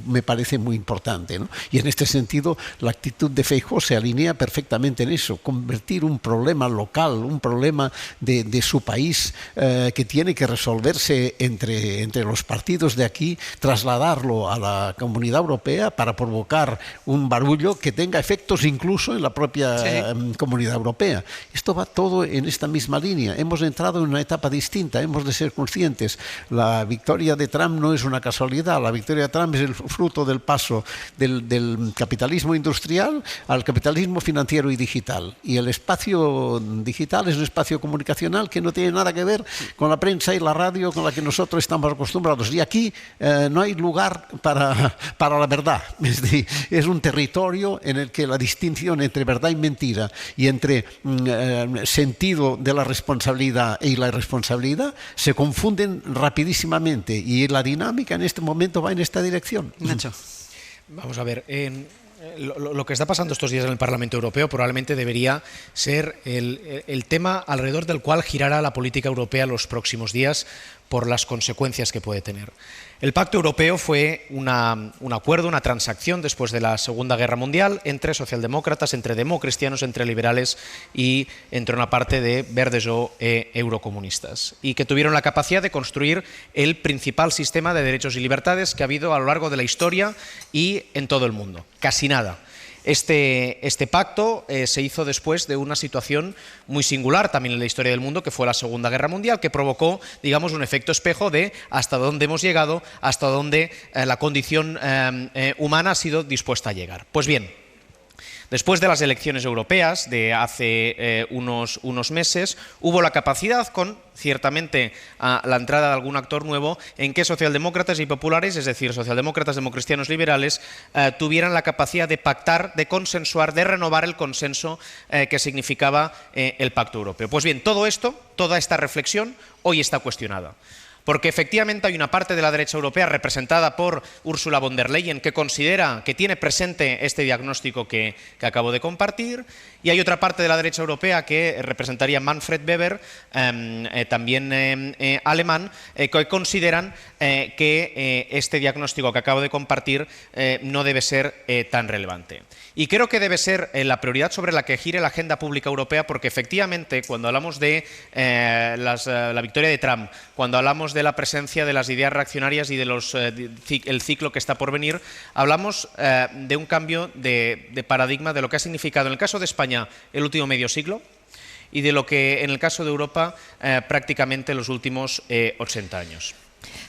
me parece muy importante, ¿no? Y en este sentido la actitud de Feijóo se alinea perfectamente en eso: convertir un problema local, un problema de su país que tiene que resolverse entre los partidos de aquí, trasladarlo a la Comunidad Europea para provocar un barullo que tenga efectos incluso en la propia Comunidad Europea. Esto va todo en esta misma línea. Hemos entrado en una etapa distinta, hemos de ser conscientes. La victoria de Trump no es una casualidad. La victoria de Trump es el fruto del paso del capitalismo industrial al capitalismo financiero y digital. Y el espacio digital es un espacio comunicacional que no tiene nada que ver con la prensa y la radio con la que nosotros estamos acostumbrados. Y aquí no hay lugar para la verdad. Es un un territorio en el que la distinción entre verdad y mentira y entre sentido de la responsabilidad y la irresponsabilidad se confunden rapidísimamente, y la dinámica en este momento va en esta dirección. Nacho. Vamos a ver, lo que está pasando estos días en el Parlamento Europeo probablemente debería ser el tema alrededor del cual girará la política europea los próximos días por las consecuencias que puede tener. El Pacto Europeo fue un acuerdo, una transacción después de la Segunda Guerra Mundial entre socialdemócratas, entre democristianos, entre liberales y entre una parte de verdes o eurocomunistas, y que tuvieron la capacidad de construir el principal sistema de derechos y libertades que ha habido a lo largo de la historia y en todo el mundo. Casi nada. Este pacto se hizo después de una situación muy singular también en la historia del mundo, que fue la Segunda Guerra Mundial, que provocó, digamos, un efecto espejo de hasta dónde hemos llegado, hasta dónde la condición humana ha sido dispuesta a llegar. Pues bien, después de las elecciones europeas de hace unos meses, hubo la capacidad, con ciertamente la entrada de algún actor nuevo, en que socialdemócratas y populares, es decir, socialdemócratas, democristianos, liberales, tuvieran la capacidad de pactar, de consensuar, de renovar el consenso que significaba el Pacto Europeo. Pues bien, todo esto, toda esta reflexión, hoy está cuestionada. Porque efectivamente hay una parte de la derecha europea representada por Ursula von der Leyen que considera que tiene presente este diagnóstico que acabo de compartir, y hay otra parte de la derecha europea que representaría Manfred Weber, también alemán, que consideran que este diagnóstico que acabo de compartir no debe ser tan relevante. Y creo que debe ser la prioridad sobre la que gire la agenda pública europea, porque efectivamente cuando hablamos de la victoria de Trump, cuando hablamos de la presencia de las ideas reaccionarias y de el ciclo que está por venir, hablamos de un cambio de paradigma de lo que ha significado en el caso de España el último medio siglo y de lo que en el caso de Europa prácticamente los últimos 80 años.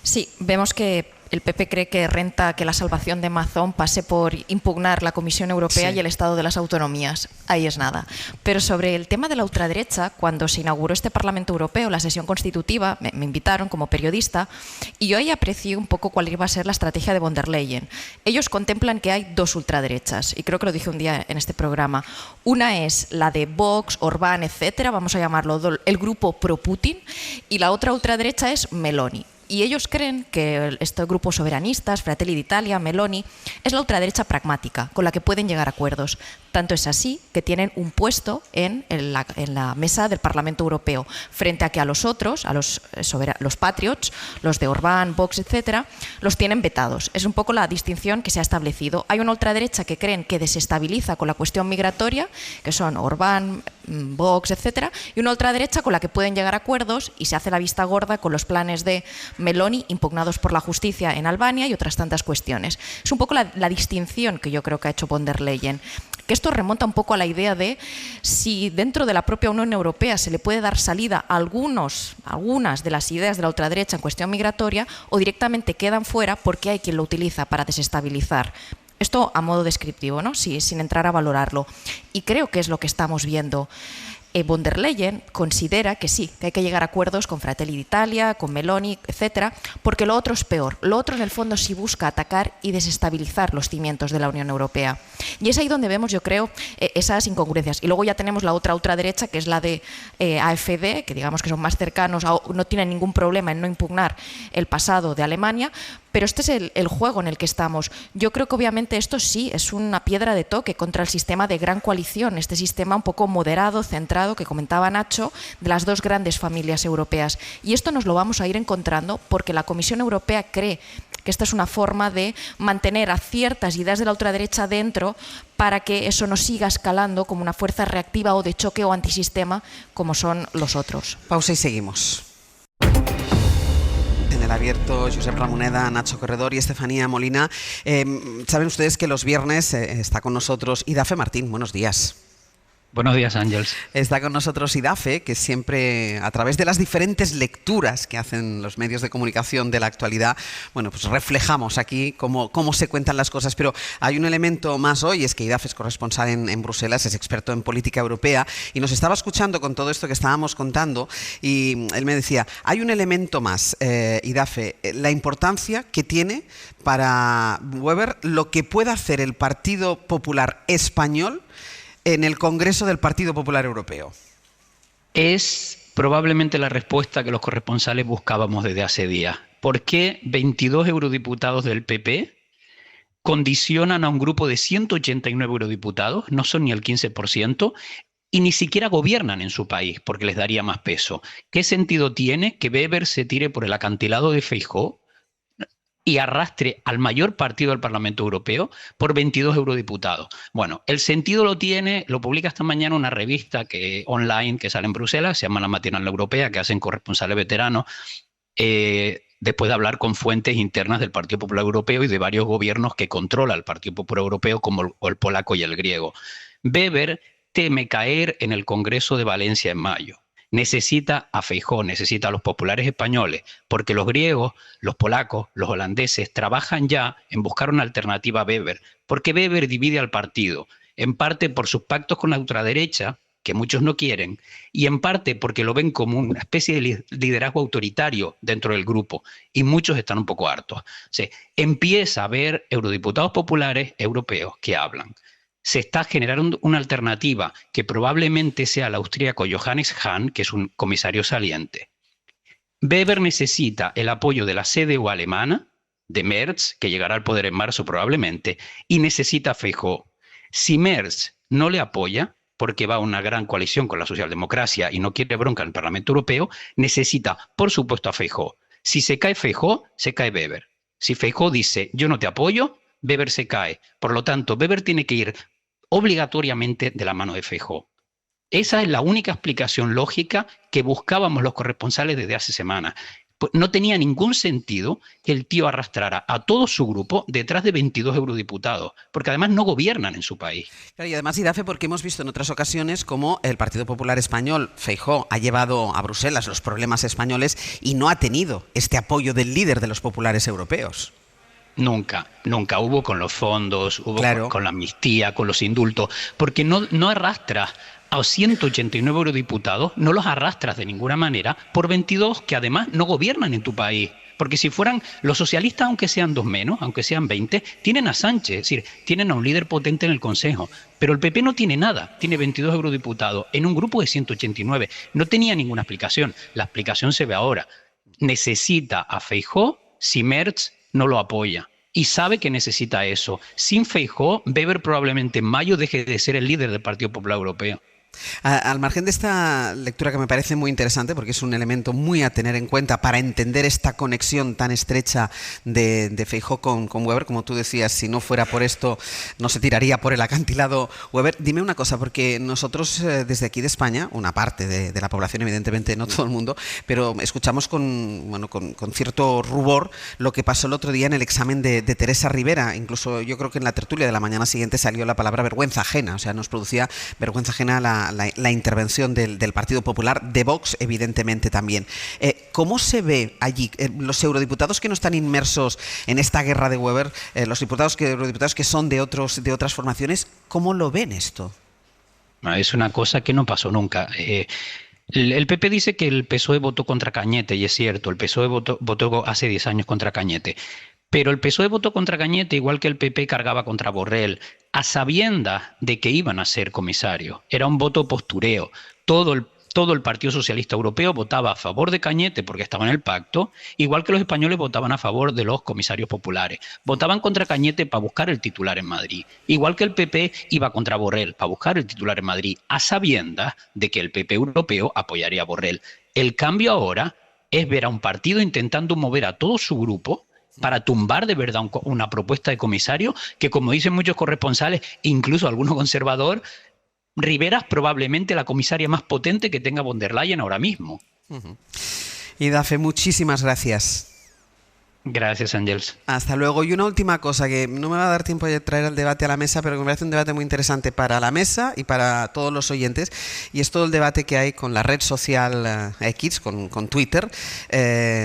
Sí, vemos que el PP cree que renta que la salvación de Amazon pase por impugnar la Comisión Europea y el Estado de las Autonomías. Ahí es nada. Pero sobre el tema de la ultraderecha, cuando se inauguró este Parlamento Europeo, la sesión constitutiva, me invitaron como periodista y yo ahí aprecié un poco cuál iba a ser la estrategia de von der Leyen. Ellos contemplan que hay dos ultraderechas, y creo que lo dije un día en este programa. Una es la de Vox, Orbán, etcétera, vamos a llamarlo el grupo pro-Putin, y la otra ultraderecha es Meloni. Y ellos creen que estos grupos soberanistas, Fratelli d'Italia, Meloni, es la ultraderecha pragmática, con la que pueden llegar a acuerdos. Tanto es así que tienen un puesto en la mesa del Parlamento Europeo, frente a que a los otros, a los patriots, los de Orbán, Vox, etcétera, los tienen vetados. Es un poco la distinción que se ha establecido. Hay una ultraderecha que creen que desestabiliza con la cuestión migratoria, que son Orbán, Vox, etcétera, y una ultraderecha con la que pueden llegar a acuerdos y se hace la vista gorda con los planes de Meloni impugnados por la justicia en Albania y otras tantas cuestiones. Es un poco la distinción que yo creo que ha hecho von der Leyen, que esto remonta un poco a la idea de si dentro de la propia Unión Europea se le puede dar salida a algunas de las ideas de la ultraderecha en cuestión migratoria, o directamente quedan fuera porque hay quien lo utiliza para desestabilizar. Esto a modo descriptivo, ¿no? Sí, sin entrar a valorarlo. Y creo que es lo que estamos viendo. Von der Leyen considera que sí, que hay que llegar a acuerdos con Fratelli d'Italia, con Meloni, etcétera, porque lo otro es peor. Lo otro, en el fondo, sí busca atacar y desestabilizar los cimientos de la Unión Europea. Y es ahí donde vemos, yo creo, esas incongruencias. Y luego ya tenemos la otra ultraderecha, que es la de AfD, que digamos que son más cercanos, no tienen ningún problema en no impugnar el pasado de Alemania, pero este es el juego en el que estamos. Yo creo que obviamente esto sí es una piedra de toque contra el sistema de gran coalición, este sistema un poco moderado, centrado, que comentaba Nacho, de las dos grandes familias europeas. Y esto nos lo vamos a ir encontrando porque la Comisión Europea cree que esta es una forma de mantener a ciertas ideas de la ultraderecha dentro para que eso no siga escalando como una fuerza reactiva o de choque o antisistema como son los otros. Pausa y seguimos. En el abierto, Josep Ramoneda, Nacho Corredor y Estefanía Molina. Saben ustedes que los viernes está con nosotros Idafe Martín. Buenos días. Buenos días, Ángels. Está con nosotros Idafe, que siempre, a través de las diferentes lecturas que hacen los medios de comunicación de la actualidad, bueno, pues reflejamos aquí cómo se cuentan las cosas. Pero hay un elemento más hoy, es que Idafe es corresponsal en Bruselas, es experto en política europea, y nos estaba escuchando con todo esto que estábamos contando, y él me decía, hay un elemento más, Idafe, la importancia que tiene para Weber lo que pueda hacer el Partido Popular Español en el Congreso del Partido Popular Europeo. Es probablemente la respuesta que los corresponsales buscábamos desde hace días. ¿Por qué 22 eurodiputados del PP condicionan a un grupo de 189 eurodiputados, no son ni el 15%, y ni siquiera gobiernan en su país porque les daría más peso? ¿Qué sentido tiene que Weber se tire por el acantilado de Feijóo y arrastre al mayor partido del Parlamento Europeo por 22 eurodiputados? Bueno, el sentido lo tiene, lo publica esta mañana una revista online que sale en Bruselas, se llama La Matinal Europea, que hacen corresponsales veteranos, después de hablar con fuentes internas del Partido Popular Europeo y de varios gobiernos que controla el Partido Popular Europeo, como el polaco y el griego. Weber teme caer en el Congreso de Valencia en mayo. Necesita a Feijóo, necesita a los populares españoles, porque los griegos, los polacos, los holandeses trabajan ya en buscar una alternativa a Weber, porque Weber divide al partido, en parte por sus pactos con la ultraderecha, que muchos no quieren, y en parte porque lo ven como una especie de liderazgo autoritario dentro del grupo, y muchos están un poco hartos. O sea, empieza a haber eurodiputados populares europeos que hablan. Se está generando una alternativa que probablemente sea el austríaco Johannes Hahn, que es un comisario saliente. Weber necesita el apoyo de la CDU alemana, de Merz, que llegará al poder en marzo probablemente, y necesita a Feijóo. Si Merz no le apoya, porque va a una gran coalición con la socialdemocracia y no quiere bronca en el Parlamento Europeo, necesita, por supuesto, a Feijóo. Si se cae Feijóo, se cae Weber. Si Feijóo dice, yo no te apoyo, Weber se cae. Por lo tanto, Weber tiene que ir obligatoriamente de la mano de Feijóo. Esa es la única explicación lógica que buscábamos los corresponsales desde hace semanas. Pues no tenía ningún sentido que el tío arrastrara a todo su grupo detrás de 22 eurodiputados, porque además no gobiernan en su país. Claro, y además, Idafe, porque hemos visto en otras ocasiones cómo el Partido Popular Español, Feijóo, ha llevado a Bruselas los problemas españoles y no ha tenido este apoyo del líder de los populares europeos. Nunca hubo con los fondos, hubo claro, con la amnistía, con los indultos, porque no arrastras a 189 eurodiputados, no los arrastras de ninguna manera por 22 que además no gobiernan en tu país. Porque si fueran los socialistas, aunque sean dos menos, aunque sean 20, tienen a Sánchez, es decir, tienen a un líder potente en el Consejo. Pero el PP no tiene nada, tiene 22 eurodiputados en un grupo de 189. No tenía ninguna explicación. La explicación se ve ahora. Necesita a Feijóo si Merz no lo apoya. Y sabe que necesita eso. Sin Feijóo, Weber probablemente en mayo deje de ser el líder del Partido Popular Europeo. Al margen de esta lectura que me parece muy interesante, porque es un elemento muy a tener en cuenta para entender esta conexión tan estrecha de Feijóo con Weber, como tú decías, si no fuera por esto no se tiraría por el acantilado Weber. Dime una cosa, porque nosotros desde aquí de España, una parte de la población, evidentemente no todo el mundo, pero escuchamos con cierto rubor lo que pasó el otro día en el examen de Teresa Rivera. Incluso yo creo que en la tertulia de la mañana siguiente salió la palabra vergüenza ajena, o sea, nos producía vergüenza ajena la intervención del Partido Popular, de Vox evidentemente también. ¿Cómo se ve allí los eurodiputados que no están inmersos en esta guerra de Weber, los eurodiputados que son de otras formaciones, cómo lo ven esto? Es una cosa que no pasó nunca. El PP dice que el PSOE votó contra Cañete, y es cierto, el PSOE votó hace 10 años contra Cañete. Pero el PSOE votó contra Cañete igual que el PP cargaba contra Borrell, a sabiendas de que iban a ser comisarios. Era un voto postureo. Todo el Partido Socialista Europeo votaba a favor de Cañete porque estaba en el pacto, igual que los españoles votaban a favor de los comisarios populares. Votaban contra Cañete para buscar el titular en Madrid, igual que el PP iba contra Borrell para buscar el titular en Madrid, a sabiendas de que el PP europeo apoyaría a Borrell. El cambio ahora es ver a un partido intentando mover a todo su grupo para tumbar de verdad una propuesta de comisario que, como dicen muchos corresponsales, incluso algunos conservadores, Rivera es probablemente la comisaria más potente que tenga von der Leyen ahora mismo. Idafe, muchísimas gracias. Gracias, Ángels. Hasta luego. Y una última cosa que no me va a dar tiempo de traer el debate a la mesa, pero que me parece un debate muy interesante para la mesa y para todos los oyentes, y es todo el debate que hay con la red social X, con Twitter,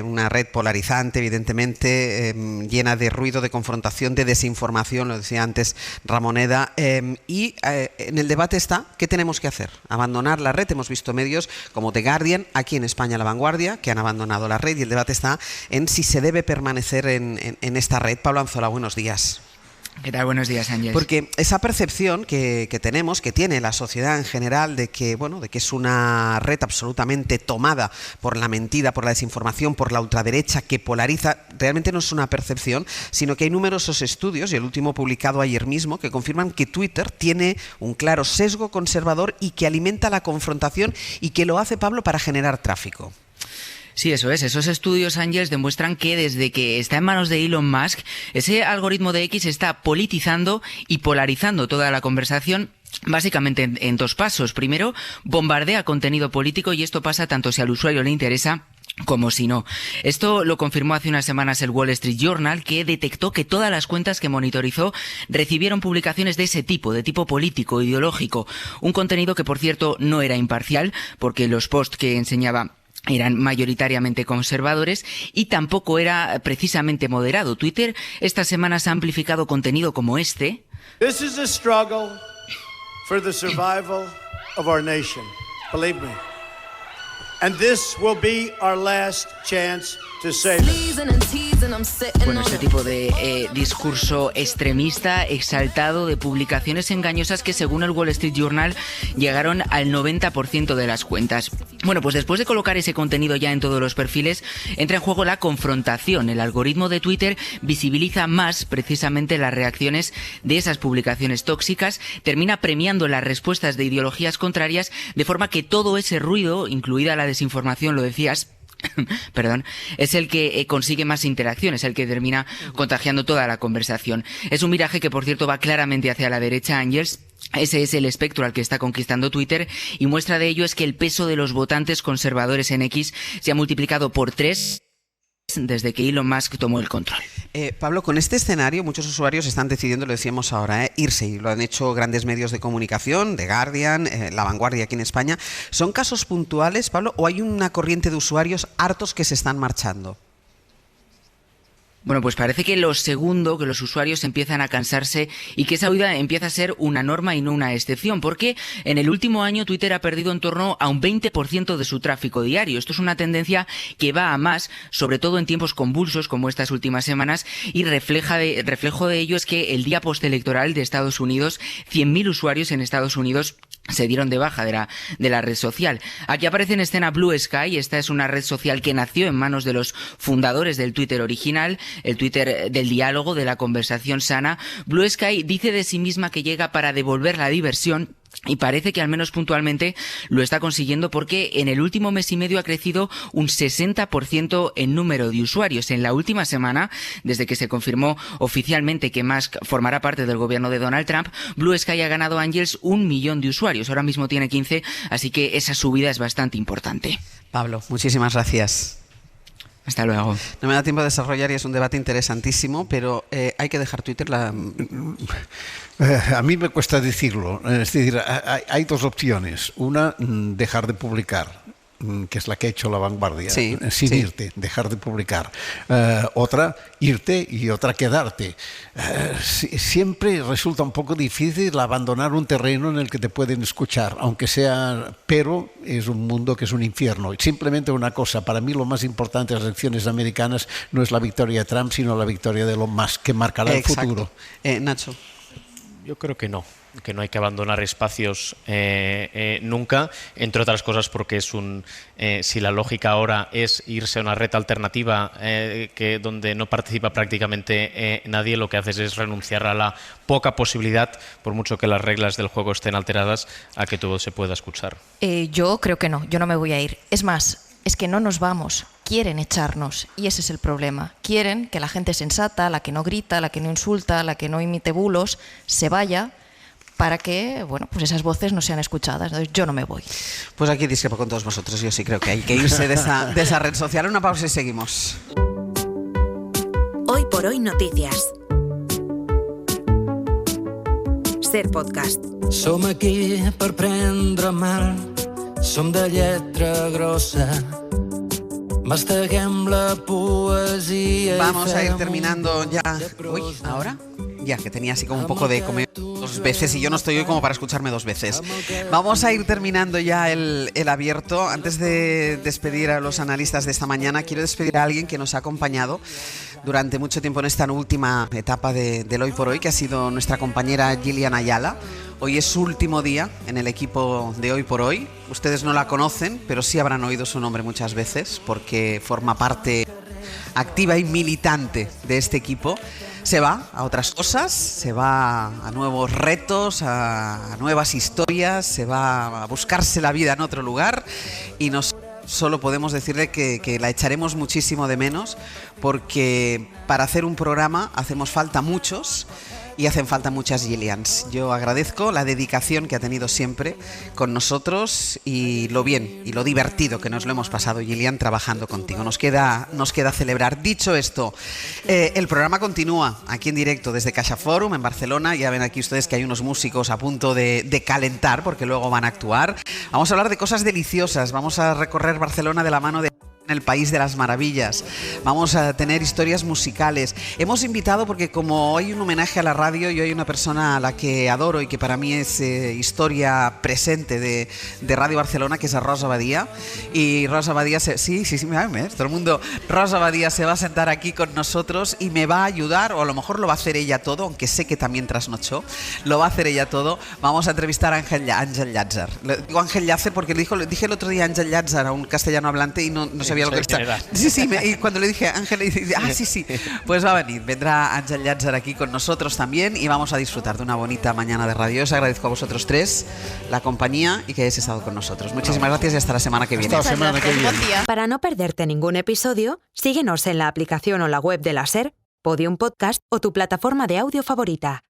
una red polarizante, evidentemente, llena de ruido, de confrontación, de desinformación, lo decía antes Ramoneda, y en el debate está, ¿qué tenemos que hacer? Abandonar la red. Hemos visto medios como The Guardian, aquí en España La Vanguardia, que han abandonado la red, y el debate está en si se debe permanecer en esta red. Pablo Anzola, buenos días. ¿Qué tal? Buenos días, Ángel. Porque esa percepción que tenemos, que tiene la sociedad en general, de que es una red absolutamente tomada por la mentira, por la desinformación, por la ultraderecha, que polariza, realmente no es una percepción, sino que hay numerosos estudios, y el último publicado ayer mismo, que confirman que Twitter tiene un claro sesgo conservador y que alimenta la confrontación, y que lo hace, Pablo, para generar tráfico. Sí, eso es. Esos estudios, Ángels, demuestran que desde que está en manos de Elon Musk, ese algoritmo de X está politizando y polarizando toda la conversación. Básicamente en dos pasos. Primero, bombardea contenido político, y esto pasa tanto si al usuario le interesa como si no. Esto lo confirmó hace unas semanas el Wall Street Journal, que detectó que todas las cuentas que monitorizó recibieron publicaciones de ese tipo, de tipo político, ideológico. Un contenido que, por cierto, no era imparcial, porque los posts que enseñaba eran mayoritariamente conservadores, y tampoco era precisamente moderado. Twitter estas semanas ha amplificado contenido como este. This is a struggle for the survival of our nation. Believe me. And this will be our last chance to save it. Bueno, este tipo de discurso extremista, exaltado, de publicaciones engañosas que, según el Wall Street Journal, llegaron al 90% de las cuentas. Bueno, pues después de colocar ese contenido ya en todos los perfiles, entra en juego la confrontación. El algoritmo de Twitter visibiliza más precisamente las reacciones de esas publicaciones tóxicas, termina premiando las respuestas de ideologías contrarias, de forma que todo ese ruido, incluida la desinformación, lo decías, perdón, es el que consigue más interacción, es el que termina contagiando toda la conversación. Es un viraje que, por cierto, va claramente hacia la derecha, Ángels. Ese es el espectro al que está conquistando Twitter, y muestra de ello es que el peso de los votantes conservadores en X se ha multiplicado por 3 desde que Elon Musk tomó el control. Pablo, con este escenario muchos usuarios están decidiendo, lo decíamos ahora, irse, y lo han hecho grandes medios de comunicación, The Guardian, La Vanguardia aquí en España. ¿Son casos puntuales, Pablo, o hay una corriente de usuarios hartos que se están marchando? Bueno, pues parece que lo segundo, que los usuarios empiezan a cansarse y que esa huida empieza a ser una norma y no una excepción, porque en el último año Twitter ha perdido en torno a un 20% de su tráfico diario. Esto es una tendencia que va a más, sobre todo en tiempos convulsos como estas últimas semanas, y reflejo de ello es que el día postelectoral de Estados Unidos, 100.000 usuarios en Estados Unidos se dieron de baja de la red social. Aquí aparece en escena Blue Sky. Esta es una red social que nació en manos de los fundadores del Twitter original, el Twitter del diálogo, de la conversación sana. Blue Sky dice de sí misma que llega para devolver la diversión, y parece que al menos puntualmente lo está consiguiendo, porque en el último mes y medio ha crecido un 60% en número de usuarios. En la última semana, desde que se confirmó oficialmente que Musk formará parte del gobierno de Donald Trump, Blue Sky ha ganado, Ángels, 1 millón de usuarios. Ahora mismo tiene 15, así que esa subida es bastante importante. Pablo, muchísimas gracias. Hasta luego. No me da tiempo de desarrollar, y es un debate interesantísimo, pero hay que dejar Twitter. A mí me cuesta decirlo. Es decir, hay dos opciones. Una, dejar de publicar, que es la que ha hecho La Vanguardia, sin irte, dejar de publicar. Otra, irte, y otra, quedarte. Siempre resulta un poco difícil abandonar un terreno en el que te pueden escuchar, aunque sea, pero es un mundo que es un infierno. Simplemente una cosa, para mí lo más importante de las elecciones americanas no es la victoria de Trump, sino la victoria de Elon Musk, que marcará el futuro. Nacho. Yo creo que no hay que abandonar espacios nunca, entre otras cosas porque si la lógica ahora es irse a una red alternativa donde no participa prácticamente nadie, lo que haces es renunciar a la poca posibilidad, por mucho que las reglas del juego estén alteradas, a que todo se pueda escuchar. Yo creo que no, yo no me voy a ir. Es más, es que no nos vamos, quieren echarnos, y ese es el problema. Quieren que la gente sensata, la que no grita, la que no insulta, la que no imite bulos, se vaya, para que, bueno, pues esas voces no sean escuchadas. Entonces, yo no me voy. Pues aquí discrepo con todos vosotros. Yo sí creo que hay que irse de esa red social. Una pausa y seguimos. por Hoy Noticias. Ser Podcast. Som aquí per prendre mal, som de lletra grossa, masteguem la poesia. Vamos a ir terminando ya. Uy, ¿ahora? Ya, que tenía así como un poco de comer dos veces y yo no estoy hoy como para escucharme dos veces. Vamos a ir terminando ya el abierto. Antes de despedir a los analistas de esta mañana, quiero despedir a alguien que nos ha acompañado durante mucho tiempo en esta última etapa del Hoy por Hoy, que ha sido nuestra compañera Gillian Ayala. Hoy es su último día en el equipo de Hoy por Hoy. Ustedes no la conocen, pero sí habrán oído su nombre muchas veces porque forma parte activa y militante de este equipo. Se va a otras cosas, se va a nuevos retos, a nuevas historias, se va a buscarse la vida en otro lugar y solo podemos decirle que la echaremos muchísimo de menos, porque para hacer un programa hacemos falta muchos y hacen falta muchas Gillians. Yo agradezco la dedicación que ha tenido siempre con nosotros y lo bien y lo divertido que nos lo hemos pasado, Gillian, trabajando contigo. Nos queda celebrar. Dicho esto, el programa continúa aquí en directo desde Caixa Forum en Barcelona. Ya ven aquí ustedes que hay unos músicos a punto de calentar porque luego van a actuar. Vamos a hablar de cosas deliciosas. Vamos a recorrer Barcelona de la mano de el País de las Maravillas. Vamos a tener historias musicales. Hemos invitado, porque como hay un homenaje a la radio, yo hay una persona a la que adoro y que para mí es historia presente de Radio Barcelona, que es a Rosa Badia. Y Rosa Badia, todo el mundo, Rosa Badia se va a sentar aquí con nosotros y me va a ayudar, o a lo mejor lo va a hacer ella todo, aunque sé que también trasnochó, lo va a hacer ella todo. Vamos a entrevistar a Ángel Llàtzer. Digo Ángel Llàtzer porque dije el otro día Ángel Llàtzer a un castellano hablante y no sabía lo que está. Sí, y cuando le dije Ángel, dice, sí, pues va a venir, vendrá Ángel Llàtzer aquí con nosotros también y vamos a disfrutar de una bonita mañana de radio. Os agradezco a vosotros tres la compañía y que hayáis estado con nosotros. Muchísimas gracias y hasta la semana que viene. Para no perderte ningún episodio, síguenos en la aplicación o la web de la SER, Podium Podcast o tu plataforma de audio favorita.